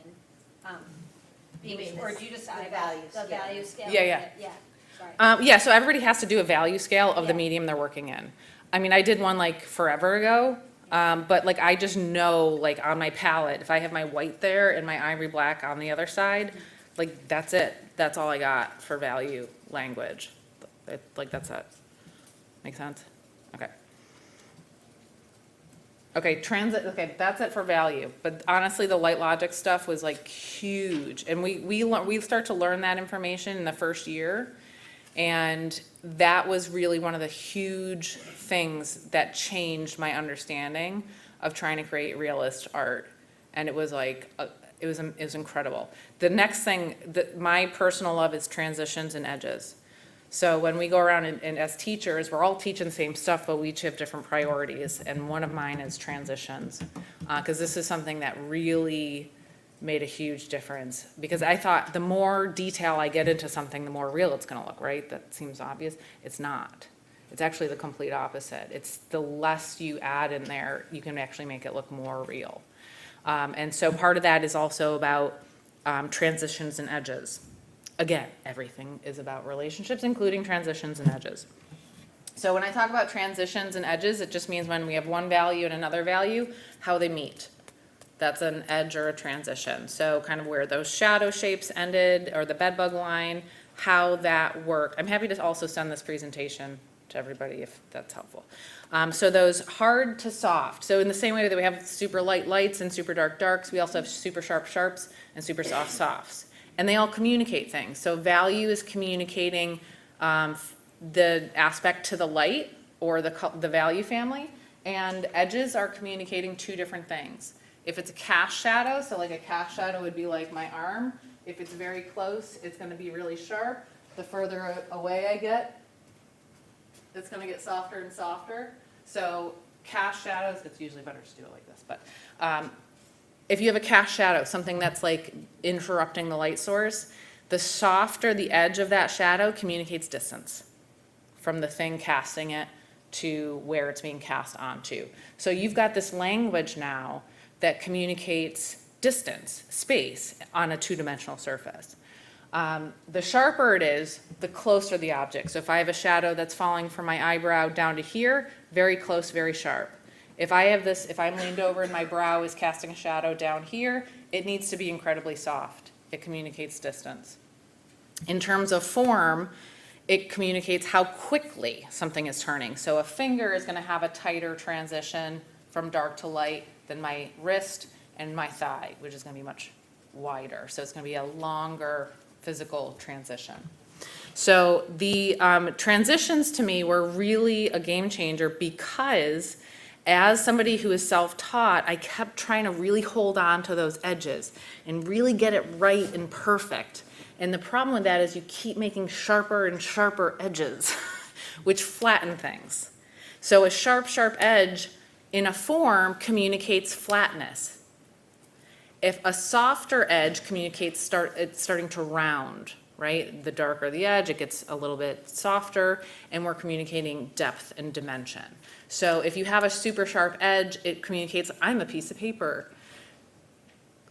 You mean Or this- do you just the eyeball value the scale. value scale? Yeah. Yeah, sorry. Yeah, so everybody has to do a value scale of the Yeah. medium they're working in. I mean, I did one like forever ago, but like I just know like on my palette, if I have my white there and my ivory black on the other side, like that's it. That's all I got for value language. Like that's it. Make sense? Okay. Okay, that's it for value. But honestly, the light logic stuff was like huge. And we start to learn that information in the first year. And that was really one of the huge things that changed my understanding of trying to create realist art. And it was like, it was incredible. The next thing, my personal love is transitions and edges. So when we go around and as teachers, we're all teaching the same stuff, but we each have different priorities. And one of mine is transitions, because this is something that really made a huge difference. Because I thought the more detail I get into something, the more real it's gonna look, right? That seems obvious. It's not. It's actually the complete opposite. It's the less you add in there, you can actually make it look more real. And so part of that is also about transitions and edges. Again, everything is about relationships, including transitions and edges. So when I talk about transitions and edges, it just means when we have one value and another value, how they meet. That's an edge or a transition. So kind of where those shadow shapes ended or the bedbug line, how that worked. I'm happy to also send this presentation to to everybody if that's helpful. So those hard to soft. So in the same way that we have super light lights and super dark darks, we also have super sharp sharps and super soft softs. And they all communicate things. So value is communicating the aspect to the light or the value family, and edges are communicating two different things. If it's a cast shadow, so like a cast shadow would be like my arm. If it's very close, it's going to be really sharp. The further away I get, it's going to get softer and softer. So cast shadows, it's usually better to do it like this, but if you have a cast shadow, something that's like interrupting the light source, the softer the edge of that shadow communicates distance from the thing casting it to where it's being cast onto. So you've got this language now that communicates distance, space, on a two-dimensional surface. The sharper it is, the closer the object. So if I have a shadow that's falling from my eyebrow down to here, very close, very sharp. If I have this, if I'm leaned over and my brow is casting a shadow down here, it needs to be incredibly soft. It communicates distance. In terms of form, it communicates how quickly something is turning. So a finger is going to have a tighter transition from dark to light than my wrist and my thigh, which is going to be much wider. So it's going to be a longer physical transition. So the transitions to me were really a game changer because as somebody who is self-taught, I kept trying to really hold on to those edges and really get it right and perfect. And the problem with that is you keep making sharper and sharper edges, which flatten things. So a sharp, sharp edge in a form communicates flatness. If a softer edge communicates it's starting to round, right? The darker the edge, it gets a little bit softer, and we're communicating depth and dimension. So if you have a super sharp edge, it communicates, I'm a piece of paper.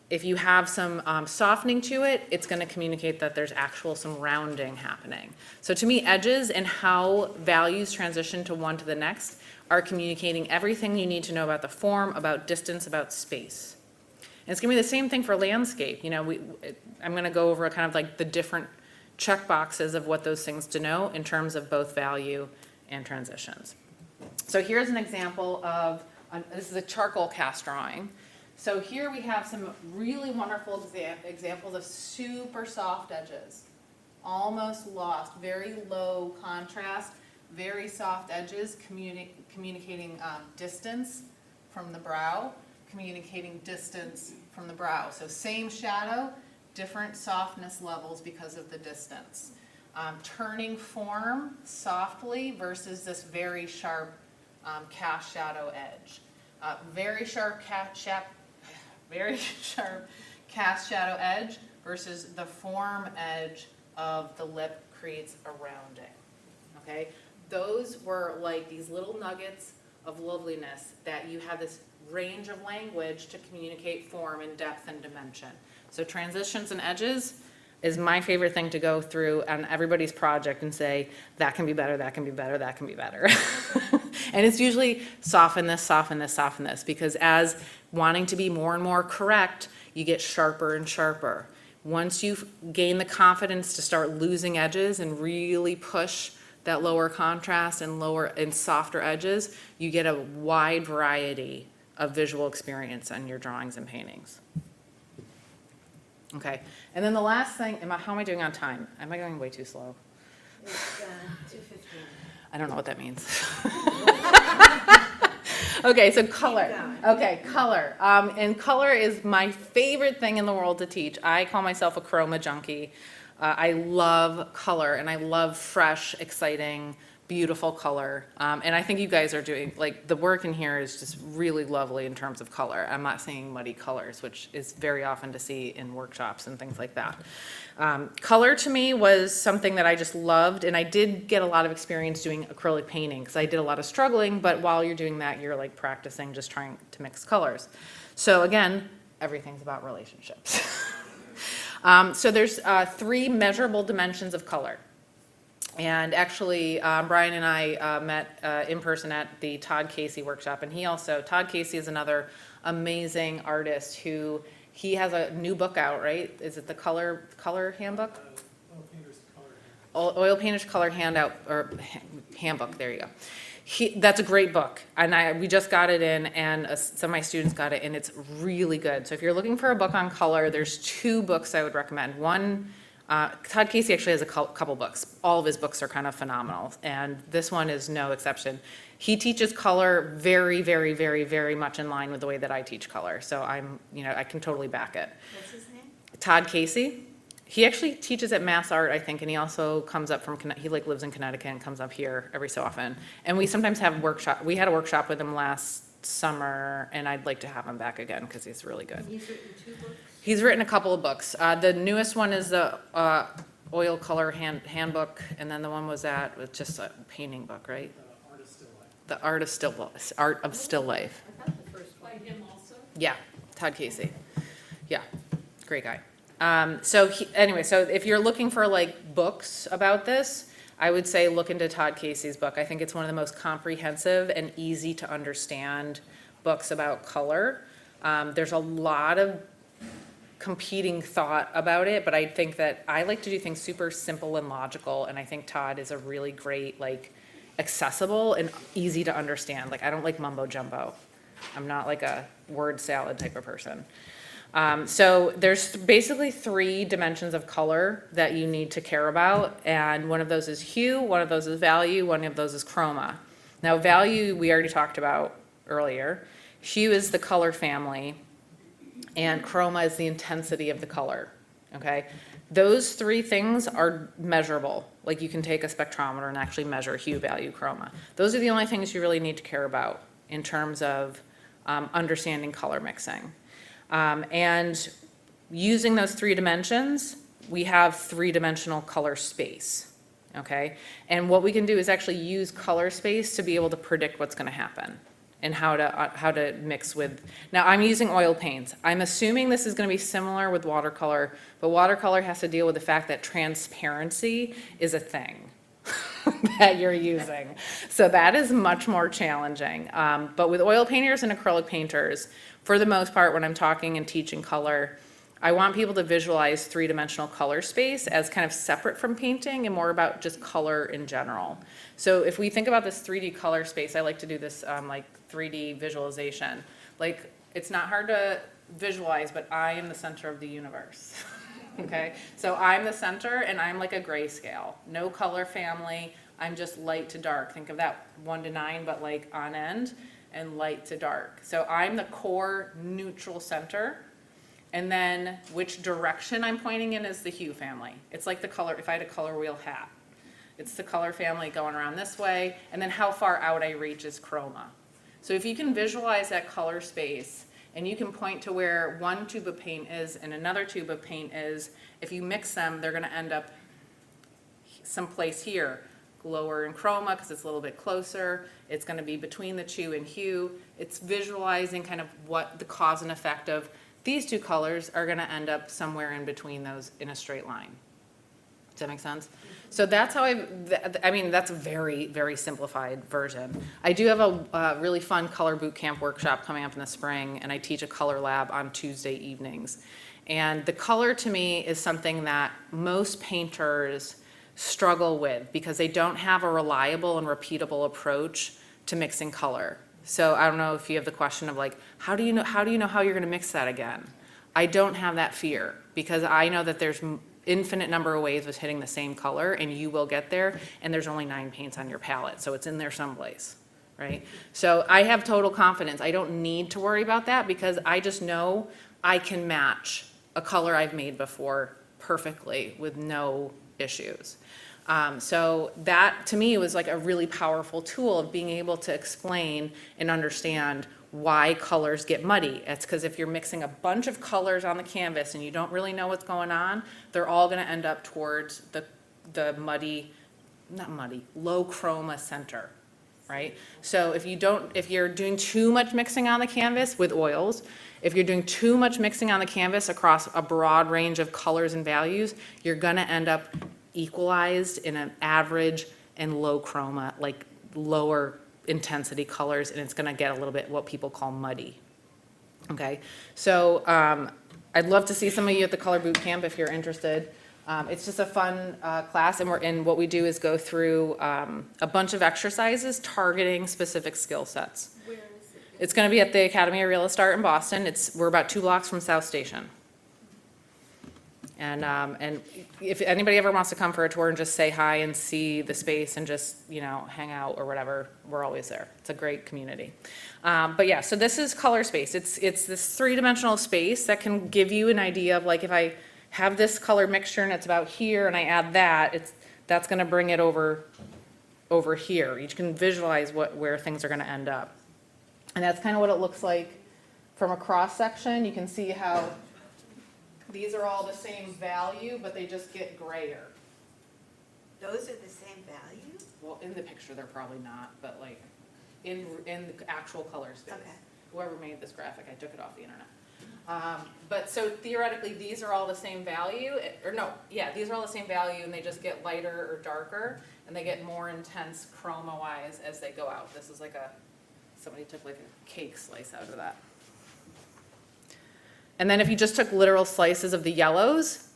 If you have some softening to it, it's going to communicate that there's some rounding happening. So to me, edges and how values transition to one to the next are communicating everything you need to know about the form, about distance, about space. And it's going to be the same thing for landscape. You know, I'm going to go over kind of like the different check boxes of what those things denote in terms of both value and transitions. So here's an example of, this is a charcoal cast drawing. So here we have some really wonderful examples of super soft edges, almost lost, very low contrast, very soft edges, communicating distance from the brow, communicating distance from the brow. So same shadow, different softness levels because of the distance. Turning form softly versus this very sharp cast shadow edge. Very sharp cast shadow edge versus the form edge of the lip creates a rounding. Okay, those were like these little nuggets of loveliness that you have this range of language to communicate form and depth and dimension. So transitions and edges is my favorite thing to go through on everybody's project and say, that can be better, that can be better, that can be better. And it's usually soften this, soften this, soften this, because as wanting to be more and more correct, you get sharper and sharper. Once you gain the confidence to start losing edges and really push that lower contrast and lower and softer edges, you get a wide variety of visual experience on your drawings and paintings. Okay, and then the last thing, how am I doing on time? Am I going way too slow? It's 2:15. I don't know what that means. Okay, so color. Okay, color. And color is my favorite thing in the world to teach. I call myself a chroma junkie. I love color, and I love fresh, exciting, beautiful color. And I think you guys are doing, like, the work in here is just really lovely in terms of color. I'm not seeing muddy colors, which is very often to see in workshops and things like that. Color to me was something that I just loved, and I did get a lot of experience doing acrylic painting because I did a lot of struggling, but while you're doing that, you're like practicing just trying to mix colors. So again, everything's about relationships. So there's 3 measurable dimensions of color. And actually, Brian and I met in person at the Todd Casey workshop, and Todd Casey is another amazing artist who, he has a new book out, right? Is it the Color Handbook? Oil Painter's Color Handout, or Handbook, there you go. That's a great book, and we just got it in, and some of my students got it, and it's really good. So if you're looking for a book on color, there's 2 books I would recommend. One, Todd Casey actually has a couple books. All of his books are kind of phenomenal, and this one is no exception. He teaches color very, very, very, very much in line with the way that I teach color, so I can totally back it. What's his name? Todd Casey. He actually teaches at Mass Art, I think, and he also comes up from, he like lives in Connecticut and comes up here every so often. And we sometimes have we had a workshop with him last summer, and I'd like to have him back again because he's really good. He's written 2 books. He's written a couple of books. The newest one is the Oil Color Handbook, and then the one was just a painting book, right? The Art of Still Life. I thought the first one. By him also? Yeah, Todd Casey. Yeah, great guy. So if you're looking for like books about this, I would say look into Todd Casey's book. I think it's one of the most comprehensive and easy to understand books about color. There's a lot of competing thought about it, but I think that I like to do things super simple and logical, and I think Todd is a really great, like, accessible and easy to understand. Like, I don't like mumbo jumbo. I'm not like a word salad type of person. So there's basically 3 dimensions of color that you need to care about, and one of those is hue, one of those is value, one of those is chroma. Now value we already talked about earlier. Hue is the color family, and chroma is the intensity of the color, okay? Those 3 things are measurable. Like you can take a spectrometer and actually measure hue, value, chroma. Those are the only things you really need to care about in terms of understanding color mixing. And using those 3 dimensions, we have 3-dimensional color space, okay? And what we can do is actually use color space to be able to predict what's gonna happen and how to mix with. Now, I'm using oil paints. I'm assuming this is gonna be similar with watercolor, but watercolor has to deal with the fact that transparency is a thing that you're using. So that is much more challenging. But with oil painters and acrylic painters, for the most part, when I'm talking and teaching color, I want people to visualize 3-dimensional color space as kind of separate from painting and more about just color in general. So if we think about this 3D color space, I like to do this like 3D visualization. Like, it's not hard to visualize, but I am the center of the universe. Okay, so I'm the center and I'm like a grayscale, no color family. I'm just light to dark. Think of that 1 to 9, but like on end, and light to dark. So I'm the core neutral center, and then which direction I'm pointing in is the hue family. It's like the color, if I had a color wheel hat, it's the color family going around this way, and then how far out I reach is chroma. So if you can visualize that color space, and you can point to where one tube of paint is and another tube of paint is, if you mix them, they're gonna end up someplace here, lower in chroma because it's a little bit closer. It's gonna be between the two in hue. It's visualizing kind of what the cause and effect of these 2 colors are gonna end up somewhere in between those in a straight line. Does that make sense? So that's how I mean, that's a very, very simplified version. I do have a really fun color boot camp workshop coming up in the spring, and I teach a color lab on Tuesday evenings. And the color to me is something that most painters struggle with because they don't have a reliable and repeatable approach to mixing color. So I don't know if you have the question of like, how do you know how you're gonna mix that again? I don't have that fear because I know that there's infinite number of ways of hitting the same color and you will get there, and there's only 9 paints on your palette, so it's in there someplace, right? So I have total confidence. I don't need to worry about that because I just know I can match a color I've made before perfectly with no issues. So that to me was like a really powerful tool of being able to explain and understand why colors get muddy. It's because if you're mixing a bunch of colors on the canvas and you don't really know what's going on, they're all going to end up towards the low chroma center, right? So if you're doing too much mixing on the canvas with oils, if you're doing too much mixing on the canvas across a broad range of colors and values, you're going to end up equalized in an average and low chroma, like lower intensity colors, and it's gonna get a little bit what people call muddy. Okay, so I'd love to see some of you at the color boot camp if you're interested. It's just a fun class, and what we do is go through a bunch of exercises targeting specific skill sets. Where is it? It's going to be at the Academy of Realist Art in Boston. We're about 2 blocks from South Station. And if anybody ever wants to come for a tour and just say hi and see the space and just, hang out or whatever, we're always there. It's a great community. But yeah, so this is color space. It's this 3-dimensional space that can give you an idea of, like, if I have this color mixture and it's about here and I add that's going to bring it over here. You can visualize where things are going to end up. And that's kind of what it looks like from a cross section. You can see how these are all the same value, but they just get grayer. Those are the same value? Well, in the picture, they're probably not, but like in the actual color space. Okay. Whoever made this graphic, I took it off the internet. But so theoretically, these are all the same value, these are all the same value, and they just get lighter or darker, and they get more intense chroma-wise as they go out. This is like somebody took like a cake slice out of that. And then if you just took literal slices of the yellows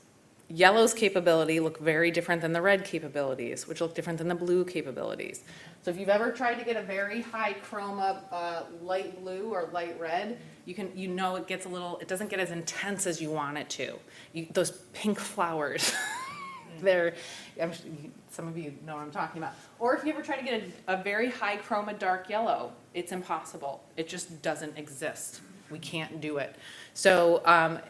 capability look very different than the red capabilities, which look different than the blue capabilities. So if you've ever tried to get a very high chroma light blue or light red, it doesn't get as intense as you want it to. Those pink flowers, some of you know what I'm talking about. Or if you ever try to get a very high chroma dark yellow, it's impossible. It just doesn't exist. We can't do it. So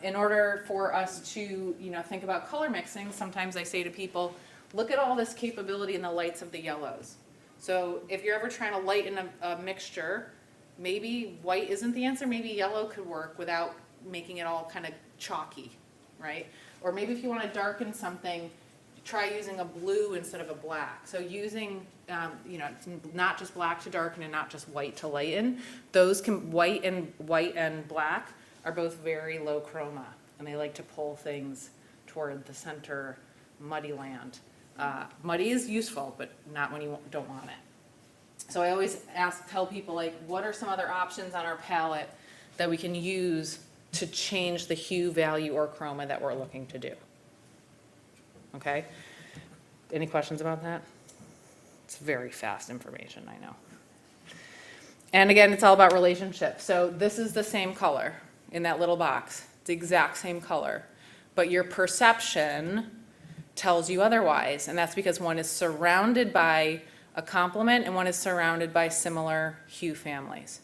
in order for us to, think about color mixing, sometimes I say to people, look at all this capability in the lights of the yellows. So if you're ever trying to lighten a mixture, maybe white isn't the answer, maybe yellow could work without making it all kind of chalky, right? Or maybe if you want to darken something, try using a blue instead of a black. So using, it's not just black to darken and not just white to lighten. White and black are both very low chroma, and they like to pull things toward the center muddy land. Muddy is useful, but not when you don't want it. So I always tell people, like, what are some other options on our palette that we can use to change the hue, value, or chroma that we're looking to do? Okay? Any questions about that? It's very fast information, I know. And again, it's all about relationship. So this is the same color in that little box. It's the exact same color. But your perception tells you otherwise, and that's because one is surrounded by a complement and one is surrounded by similar hue families.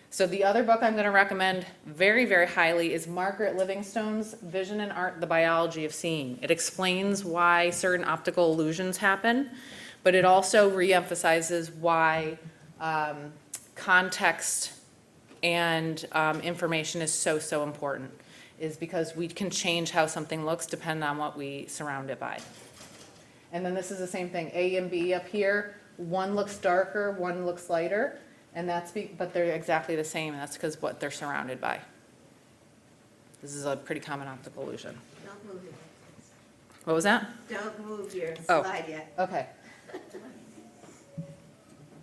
So the other book I'm going to recommend very, very highly is Margaret Livingstone's Vision and Art, The Biology of Seeing. It explains why certain optical illusions happen, but it also reemphasizes why context and information is so important, is because we can change how something looks depending on what we surround it by. And then this is the same thing, A and B up here, one looks darker, one looks lighter. And but they're exactly the same, and that's because what they're surrounded by. This is a pretty common optical illusion. Don't move it. What was that? Don't move your Oh. slide yet. Okay.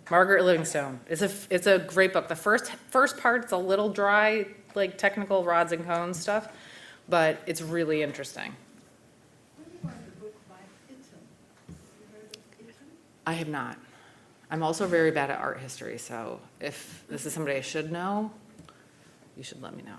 Margaret Livingstone. It's a great book. The first part's a little dry, like technical rods and cones stuff, but it's really interesting. I have not. I'm also very bad at art history, so if this is somebody I should know, you should let me know.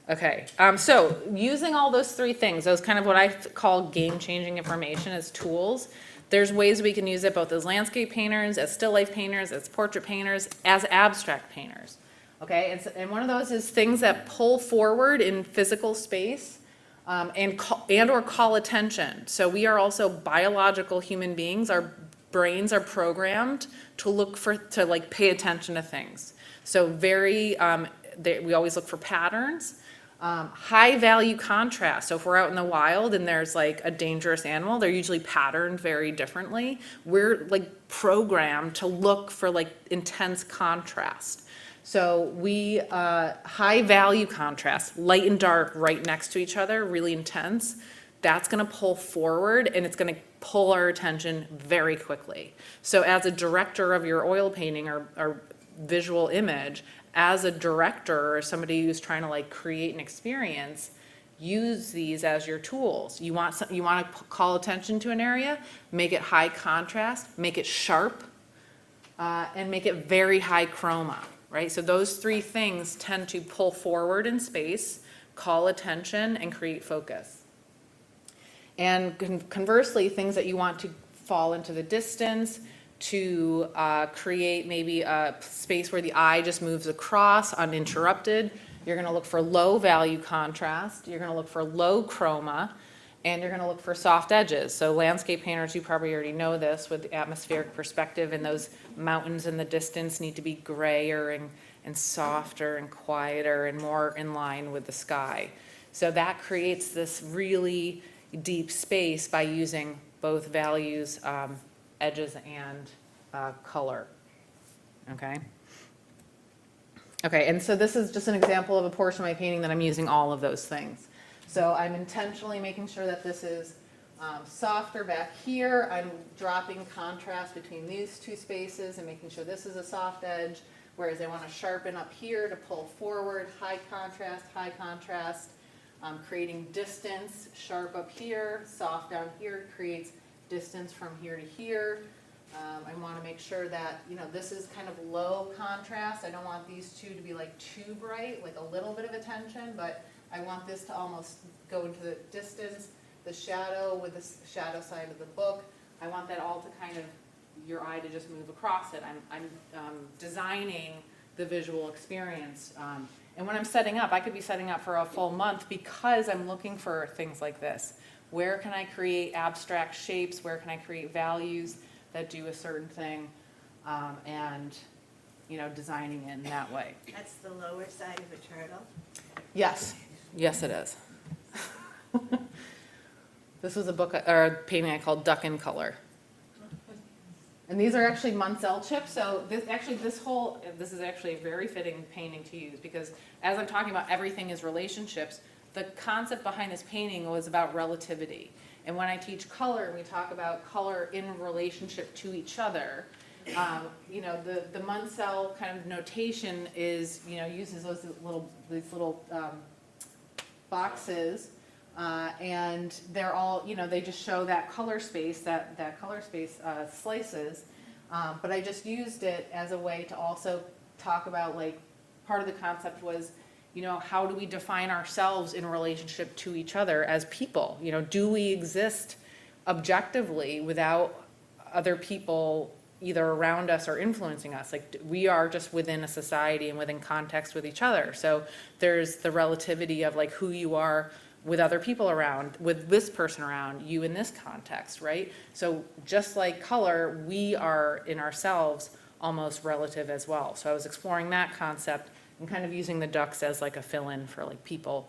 Okay, so using all those 3 things, those kind of what I call game-changing information as tools, there's ways we can use it both as landscape painters, as still life painters, as portrait painters, as abstract painters. Okay, and one of those is things that pull forward in physical space and or call attention. So we are also biological human beings. Our brains are programmed to like pay attention to things. So we always look for patterns. High value contrast. So if we're out in the wild and there's like a dangerous animal, they're usually patterned very differently. We're like programmed to look for like intense contrast. So we, high value contrast, light and dark right next to each other, really intense. That's gonna pull forward and it's gonna pull our attention very quickly. So as a director of your oil painting or visual image, as a director or somebody who's trying to like create an experience, use these as your tools. You want to call attention to an area, make it high contrast, make it sharp, and make it very high chroma, right? So those three things tend to pull forward in space, call attention, and create focus. And conversely, things that you want to fall into the distance, to create maybe a space where the eye just moves across uninterrupted, you're going to look for low value contrast, you're going to look for low chroma, and you're going to look for soft edges. So landscape painters, you probably already know this with the atmospheric perspective, and those mountains in the distance need to be grayer and softer and quieter and more in line with the sky. So that creates this really deep space by using both values, edges and color, okay? Okay, and so this is just an example of a portion of my painting that I'm using all of those things. So I'm intentionally making sure that this is softer back here. I'm dropping contrast between these two spaces and making sure this is a soft edge, whereas I want to sharpen up here to pull forward, high contrast, creating distance, sharp up here, soft down here, creates distance from here to here. I want to make sure that, you know, this is kind of low contrast. I don't want these two to be like too bright, like a little bit of attention, but I want this to almost go into the distance, the shadow with the shadow side of the book. I want that all to kind of, your eye to just move across it. I'm designing the visual experience. And when I'm setting up, I could be setting up for a full month because I'm looking for things like this. Where can I create abstract shapes? Where can I create values that do a certain thing? And, you know, designing it in that way. That's the lower side of a turtle? Yes, yes it is. This was a book, or a painting I called Duck in Color. And these are actually Munsell chips, so this is actually a very fitting painting to use, because as I'm talking about everything is relationships, the concept behind this painting was about relativity. And when I teach color, we talk about color in relationship to each other. You know, the Munsell kind of notation is, you know, uses these little boxes, and they're all, you know, they just show that color space, that color space slices. But I just used it as a way to also talk about, like, part of the concept was, you know, how do we define ourselves in relationship to each other as people? You know, do we exist objectively without other people either around us or influencing us? Like, we are just within a society and within context with each other. So there's the relativity of, like, who you are with other people around, with this person around, you in this context, right? So just like color, we are in ourselves almost relative as well. So I was exploring that concept and kind of using the ducks as like a fill-in for like people.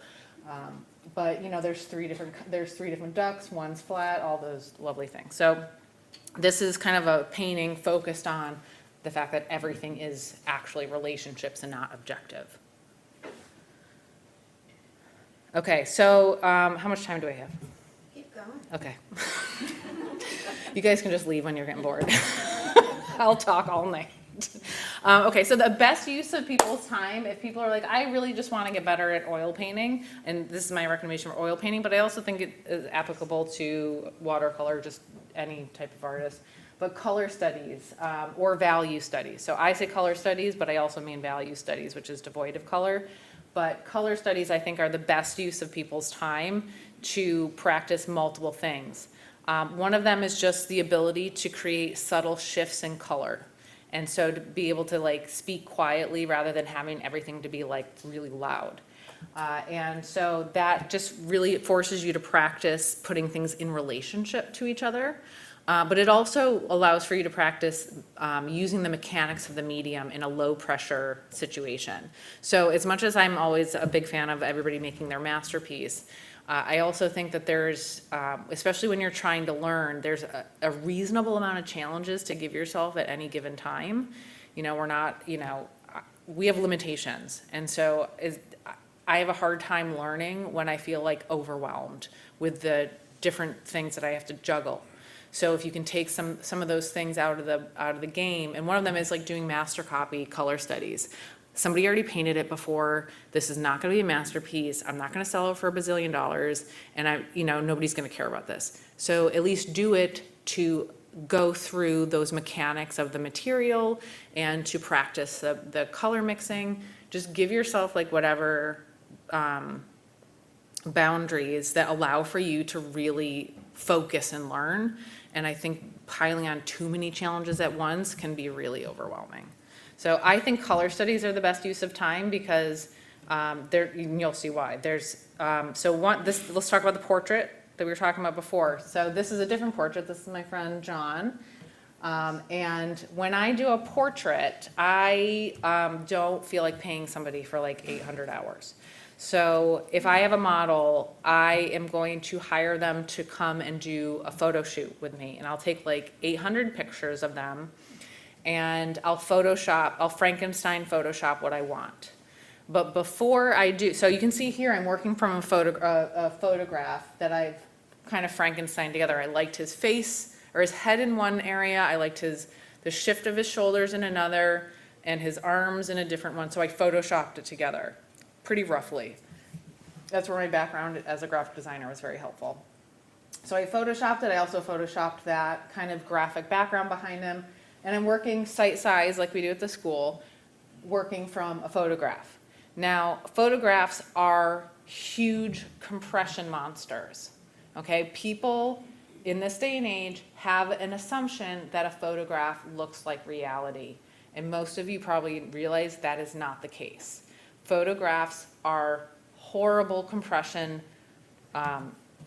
But you know, there's three different ducks, one's flat, all those lovely things. So this is kind of a painting focused on the fact that everything is actually relationships and not objective. Okay, so how much time do I have? Keep going. Okay. You guys can just leave when you're getting bored. I'll talk all night. Okay, so the best use of people's time, if people are like, I really just want to get better at oil painting, and this is my recommendation for oil painting, but I also think it is applicable to watercolor, just any type of artist, but color studies or value studies. So I say color studies, but I also mean value studies, which is devoid of color. But color studies, I think, are the best use of people's time to practice multiple things. One of them is just the ability to create subtle shifts in color. And so to be able to like speak quietly rather than having everything to be like really loud. And so that just really forces you to practice putting things in relationship to each other. But it also allows for you to practice using the mechanics of the medium in a low pressure situation. So as much as I'm always a big fan of everybody making their masterpiece, I also think that there's, especially when you're trying to learn, there's a reasonable amount of challenges to give yourself at any given time. You know, we're not, you know, we have limitations. And so I have a hard time learning when I feel like overwhelmed with the different things that I have to juggle. So if you can take some of those things out of the game, and one of them is like doing master copy color studies. somebody already painted it before, this is not gonna be a masterpiece, I'm not gonna sell it for $1 bazillion, and nobody's gonna care about this. So at least do it to go through those mechanics of the material and to practice the color mixing. Just give yourself like whatever boundaries that allow for you to really focus and learn. And I think piling on too many challenges at once can be really overwhelming. So I think color studies are the best use of time because you'll see why. Let's talk about the portrait that we were talking about before. So this is a different portrait. This is my friend John. And when I do a portrait, I don't feel like paying somebody for like 800 hours. So if I have a model, I am going to hire them to come and do a photo shoot with me. And I'll take like 800 pictures of them and I'll Frankenstein Photoshop what I want. But before I do, so you can see here I'm working from a photograph that I've kind of Frankenstein together. I liked his face or his head in one area. I liked the shift of his shoulders in another and his arms in a different one. So I Photoshopped it together pretty roughly. That's where my background as a graphic designer was very helpful. So I Photoshopped it. I also Photoshopped that kind of graphic background behind him. And I'm working site size like we do at the school, working from a photograph. Now, photographs are huge compression monsters, okay? People in this day and age have an assumption that a photograph looks like reality. And most of you probably realize that is not the case. Photographs are horrible compression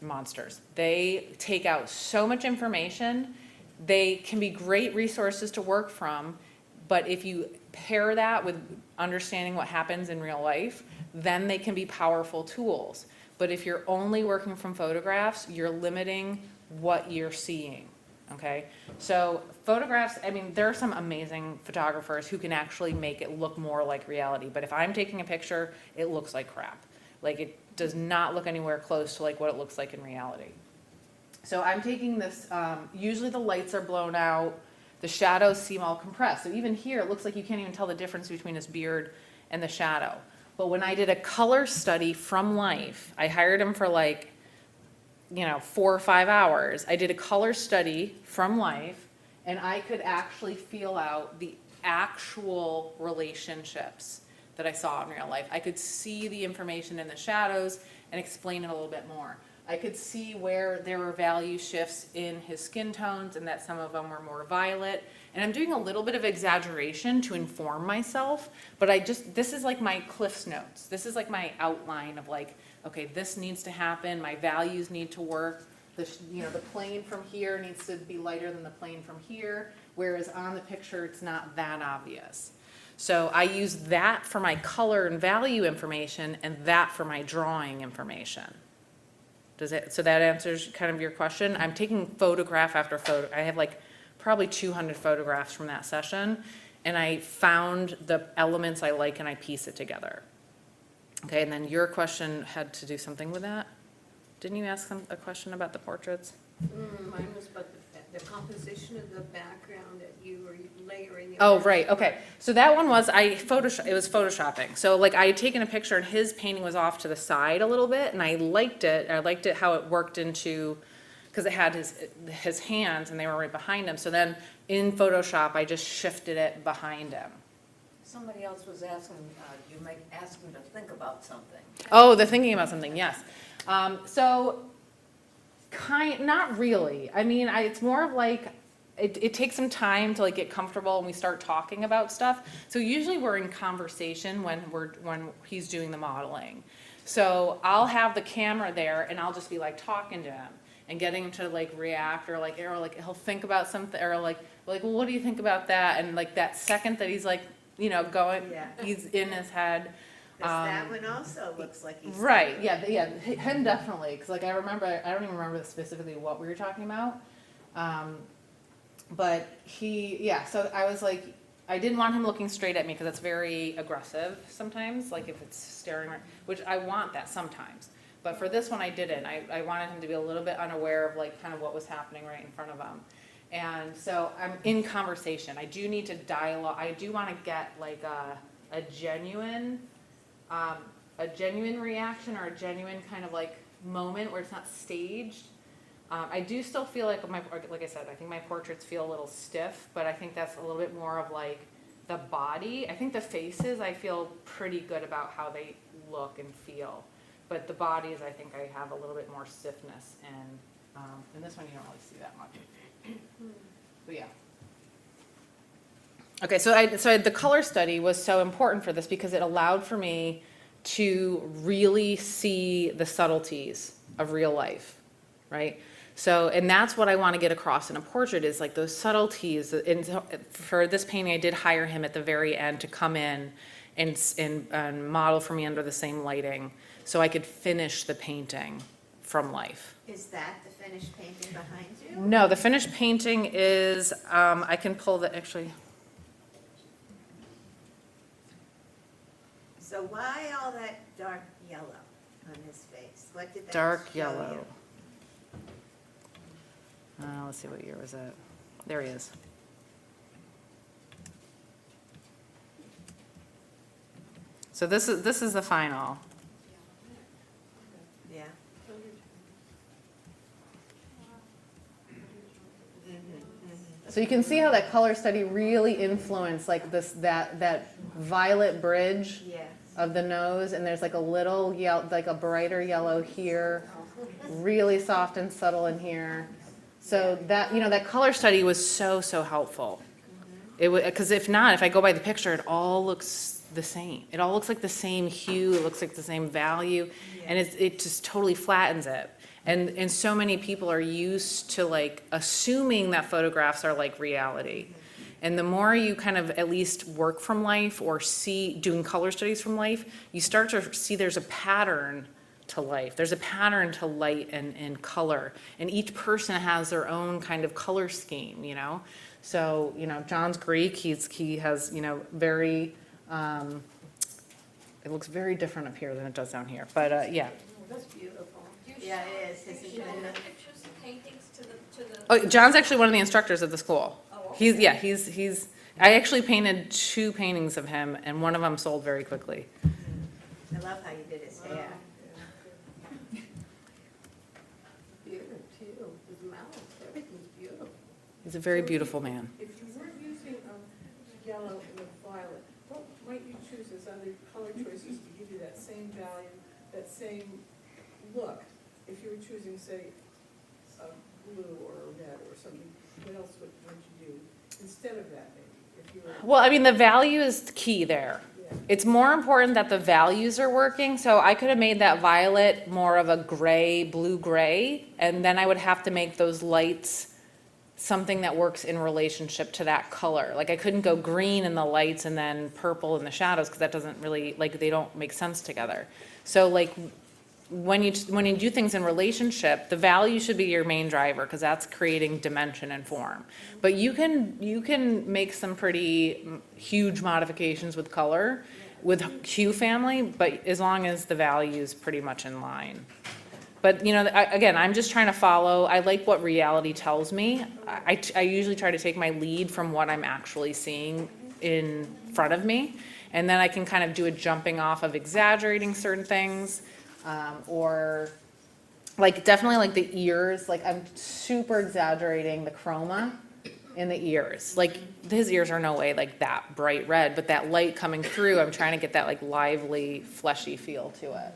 monsters. They take out so much information. They can be great resources to work from, but if you pair that with understanding what happens in real life, then they can be powerful tools. But if you're only working from photographs, you're limiting what you're seeing, okay? So photographs, I mean, there are some amazing photographers who can actually make it look more like reality, but if I'm taking a picture, it looks like crap. Like it does not look anywhere close to like what it looks like in reality. So I'm taking this, usually the lights are blown out, the shadows seem all compressed. So even here, it looks like you can't even tell the difference between his beard and the shadow. But when I did a color study from life, I hired him for like, 4 or 5 hours. I did a color study from life, and I could actually feel out the actual relationships that I saw in real life. I could see the information in the shadows and explain it a little bit more. I could see where there were value shifts in his skin tones and that some of them were more violet. And I'm doing a little bit of exaggeration to inform myself, but this is like my Cliff's Notes. This is like my outline of like, okay, this needs to happen, my values need to work. The plane from here needs to be lighter than the plane from here, whereas on the picture, it's not that obvious. So I use that for my color and value information and that for my drawing information. So that answers kind of your question. I'm taking photograph after photo. I have like probably 200 photographs from that session, and I found the elements I like and I piece it together. Okay, and then your question had to do something with that? Didn't you ask a question about the portraits? Mine was about the composition of the background that you were layering. Oh, right, okay. So that one was, it was Photoshopping. So like I had taken a picture and his painting was off to the side a little bit, and I liked it. I liked it how it worked into, because it had his hands and they were right behind him. So then in Photoshop, I just shifted it behind him. Somebody else was asking, you might ask them to think about something. Oh, the thinking about something, yes. Not really. I mean, it's more of like, it takes some time to like get comfortable and we start talking about stuff. So usually we're in conversation when he's doing the modeling. So I'll have the camera there and I'll just be like talking to him and getting him to like react or like he'll think about something or like, well, what do you think about that? And like that second that he's like, going, Yeah. he's in his head. That one also looks like he's. Right, yeah, him definitely, because like I don't even remember specifically what we were talking about. But so I was like, I didn't want him looking straight at me because that's very aggressive sometimes, like if it's staring, which I want that sometimes. But for this one I didn't. I wanted him to be a little bit unaware of like kind of what was happening right in front of him. And so I'm in conversation. I do need to dialogue. I do want to get like a genuine reaction or a genuine kind of like moment where it's not staged. I do still feel like like I said, I think my portraits feel a little stiff, but I think that's a little bit more of like the body. I think the faces, I feel pretty good about how they look and feel. But the bodies, I think I have a little bit more stiffness, and in this one you don't really see that much. But yeah. Okay, so the color study was so important for this because it allowed for me to really see the subtleties of real life, right? So, and that's what I want to get across in a portrait is like those subtleties. And for this painting, I did hire him at the very end to come in and model for me under the same lighting so I could finish the painting from life. Is that the finished painting behind you? No, the finished painting is, I can pull the, actually, So why all that dark yellow on his face? What did that dark show yellow. you? Let's see, what year was that? There he is. So this is the final. Yeah. So you can see how that color study really influenced like that violet bridge Yes. of the nose, and there's like a little yellow, like a brighter yellow here, really soft and subtle in here. So that, that color study was so helpful. It was, because if not, if I go by the picture, it all looks the same. It all looks like the same hue. It looks like the same value, and it just totally flattens it. And so many people are used to like assuming that photographs are like reality. And the more you kind of at least work from life or see doing color studies from life, you start to see there's a pattern to life. There's a pattern to light and color. And each person has their own kind of color scheme, So, John's Greek, he has, very, it looks very different up here than it does down here. But, yeah. That's beautiful. Yeah, it is. Do Isn't you show the it? pictures and paintings to the? Oh, John's actually one of the instructors at the school. Oh, He's, I actually painted 2 paintings of him, and one of them sold very quickly. I love how you did his hair. Beard too, his mouth, everything's beautiful. He's a very beautiful man. If you weren't using yellow and the violet, what might you choose as other color choices to give you that same value, that same look? If you were choosing, say, a blue or a red or something, what else would you do instead of that maybe? If you were, Well, I mean, the value is key there. yeah. It's more important that the values are working, so I could have made that violet more of a gray, blue-gray, and then I would have to make those lights something that works in relationship to that color. Like, I couldn't go green in the lights and then purple in the shadows, because that doesn't really, like, they don't make sense together. So, like, when you do things in relationship, the value should be your main driver, because that's creating dimension and form. But you can make some pretty huge modifications with color, with hue family, but as long as the value is pretty much in line. But, again, I'm just trying to follow, I like what reality tells me. I usually try to take my lead from what I'm actually seeing in front of me, and then I can kind of do a jumping off of exaggerating certain things, or like definitely like the ears, like I'm super exaggerating the chroma in the ears. Like his ears are no way like that bright red, but that light coming through, I'm trying to get that like lively, fleshy feel to it.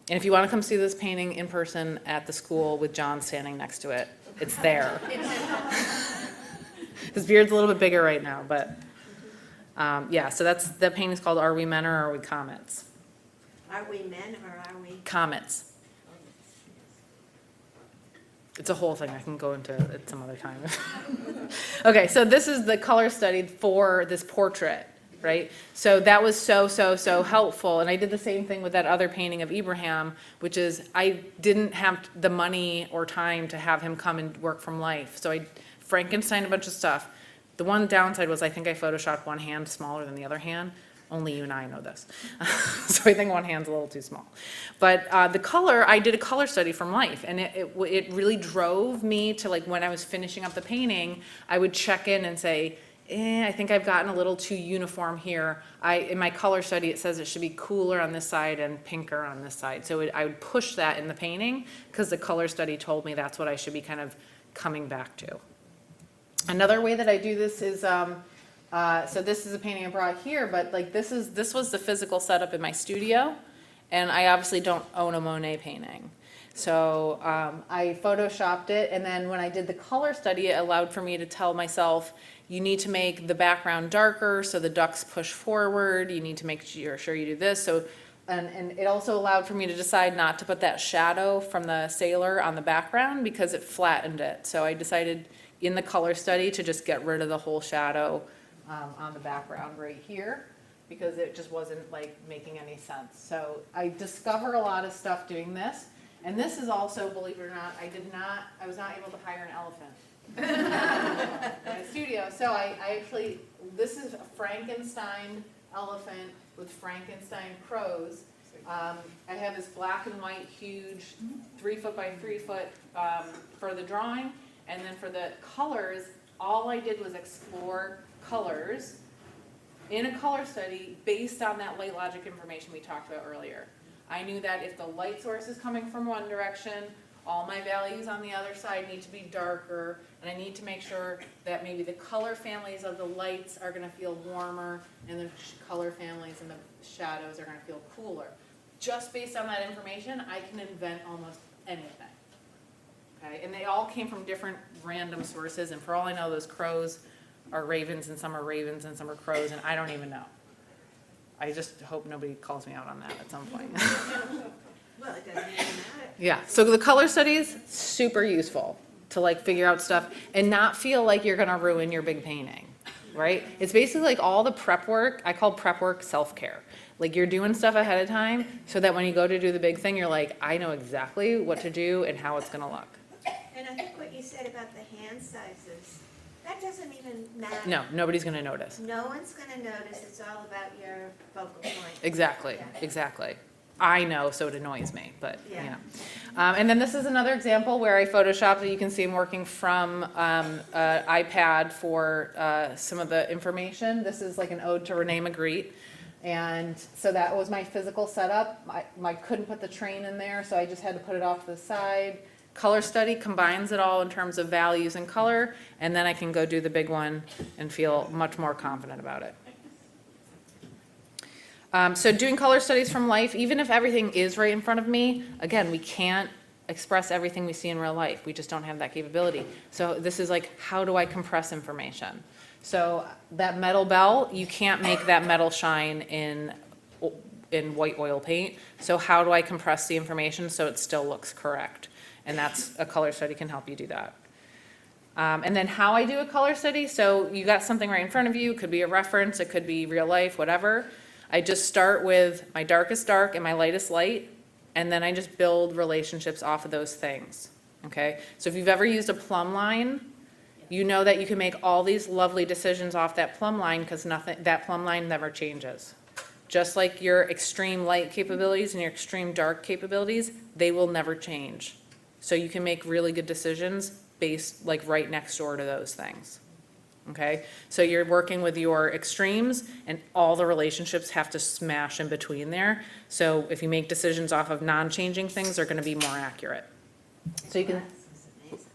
And if you want to come see this painting in person at the school with John standing next to it, it's there. His beard's a little bit bigger right now, but yeah, so the painting's called Are We Men or Are We Comets? Are we men or are we? Comets. It's a whole thing I can go into at some other time. Okay, so this is the color study for this portrait, right? So that was so helpful. And I did the same thing with that other painting of Ibrahim, which is I didn't have the money or time to have him come and work from life. So I Frankenstein a bunch of stuff. The one downside was I think I photoshopped one hand smaller than the other hand. Only you and I know this. So I think one hand's a little too small. But the color, I did a color study from life, and it really drove me to, like, when I was finishing up the painting, I would check in and say, I think I've gotten a little too uniform here. In my color study, it says it should be cooler on this side and pinker on this side. So I would push that in the painting, because the color study told me that's what I should be kind of coming back to. Another way that I do this is, so this is a painting I brought here, but like this was the physical setup in my studio, and I obviously don't own a Monet painting. So I photoshopped it, and then when I did the color study, it allowed for me to tell myself, you need to make the background darker so the ducks push forward, you need to make sure you do this. So, and it also allowed for me to decide not to put that shadow from the sailor on the background because it flattened it. So I decided in the color study to just get rid of the whole shadow on the background right here, because it just wasn't like making any sense. So I discover a lot of stuff doing this. And this is also, believe it or not, I was not able to hire an elephant in my studio. So I actually, this is a Frankenstein elephant with Frankenstein crows. I have this black and white, huge, 3 foot by 3 foot for the drawing. And then for the colors, all I did was explore colors in a color study based on that light logic information we talked about earlier. I knew that if the light source is coming from one direction, all my values on the other side need to be darker, and I need to make sure that maybe the color families of the lights are gonna feel warmer, and the color families and the shadows are gonna feel cooler. Just based on that information, I can invent almost anything. Okay, and they all came from different random sources, and for all I know, those crows are ravens, and some are ravens, and some are crows, and I don't even know. I just hope nobody calls me out on that at some point. Well, it doesn't even matter. Yeah, so the color studies, super useful to like figure out stuff and not feel like you're gonna ruin your big painting, right? It's basically like all the prep work, I call prep work self-care. Like you're doing stuff ahead of time so that when you go to do the big thing, you're like, I know exactly what to do and how it's gonna look. And I think what you said about the hand sizes, that doesn't even matter. No, nobody's gonna notice. No one's gonna notice, it's all about your focal point. Exactly, Yeah. exactly. I know, so it annoys me, but, you Yeah. know. And then this is another example where I photoshopped it. You can see I'm working from an iPad for some of the information. This is like an ode to Renee Magritte. And so that was my physical setup. I couldn't put the train in there, so I just had to put it off to the side. Color study combines it all in terms of values and color, and then I can go do the big one and feel much more confident about it. So doing color studies from life, even if everything is right in front of me, again, we can't express everything we see in real life. We just don't have that capability. So this is like, how do I compress information? So that metal bell, you can't make that metal shine in white oil paint. So how do I compress the information so it still looks correct? And that's, a color study can help you do that. And then how I do a color study, so you got something right in front of you, it could be a reference, it could be real life, whatever. I just start with my darkest dark and my lightest light, and then I just build relationships off of those things, okay? So if you've ever used a plumb line, you know that you can make all these lovely decisions off that plumb line because that plumb line never changes. Just like your extreme light capabilities and your extreme dark capabilities, they will never change. So you can make really good decisions based like right next door to those things. Okay, so you're working with your extremes and all the relationships have to smash in between there. So if you make decisions off of non-changing things, they're gonna be more accurate. So you can, This is amazing.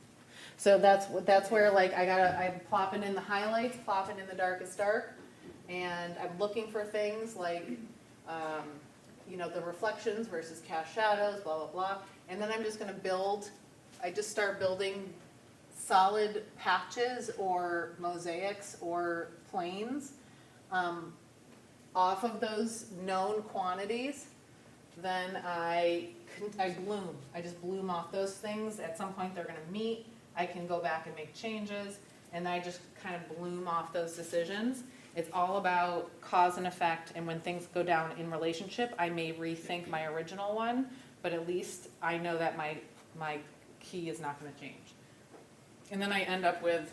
so that's where like I'm plopping in the highlights, plopping in the darkest dark, and I'm looking for things like, you know, the reflections versus cast shadows, blah, blah, blah. And then I'm just gonna I just start building solid patches or mosaics or planes off of those known quantities. Then I bloom. I just bloom off those things. At some point they're gonna meet. I can go back and make changes, and I just kind of bloom off those decisions. It's all about cause and effect, and when things go down in relationship, I may rethink my original one, but at least I know that my key is not gonna change. And then I end up with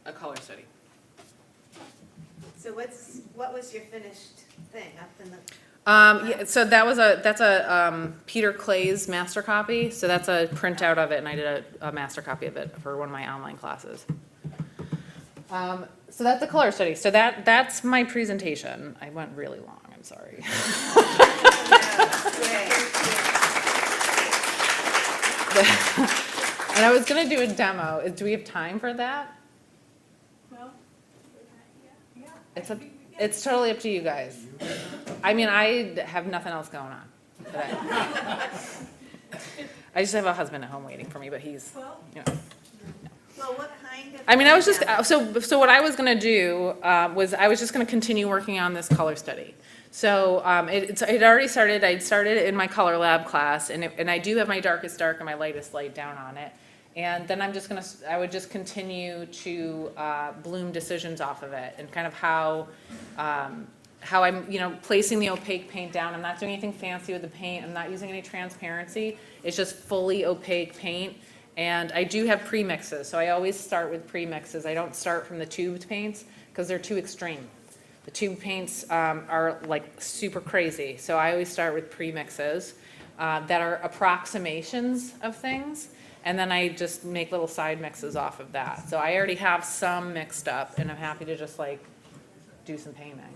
a color study. So what was your finished thing up in the? Yeah, so that's a Peter Clay's master copy, so that's a printout of it, and I did a master copy of it for one of my online classes. So that's a color study, so that's my presentation. I went really long, I'm sorry. And I was gonna do a demo, do we have time for that? Well, It's totally up to you guys. I mean, I have nothing else going on today. I just have a husband at home waiting for me, but he's, you know. Well, what kind of? I mean, I was just, so what I was gonna do, was I was just gonna continue working on this color study. So, it already started, I'd started in my color lab class, and I do have my darkest dark and my lightest light down on it. And then I would just continue to, bloom decisions off of it, and kind of how I'm, you know, placing the opaque paint down. I'm not doing anything fancy with the paint, I'm not using any transparency, it's just fully opaque paint. And I do have pre-mixes, so I always start with pre-mixes. I don't start from the tubed paints, because they're too extreme. The tube paints are like super crazy, so I always start with pre-mixes that are approximations of things, and then I just make little side mixes off of that. So I already have some mixed up, and I'm happy to just like do some painting.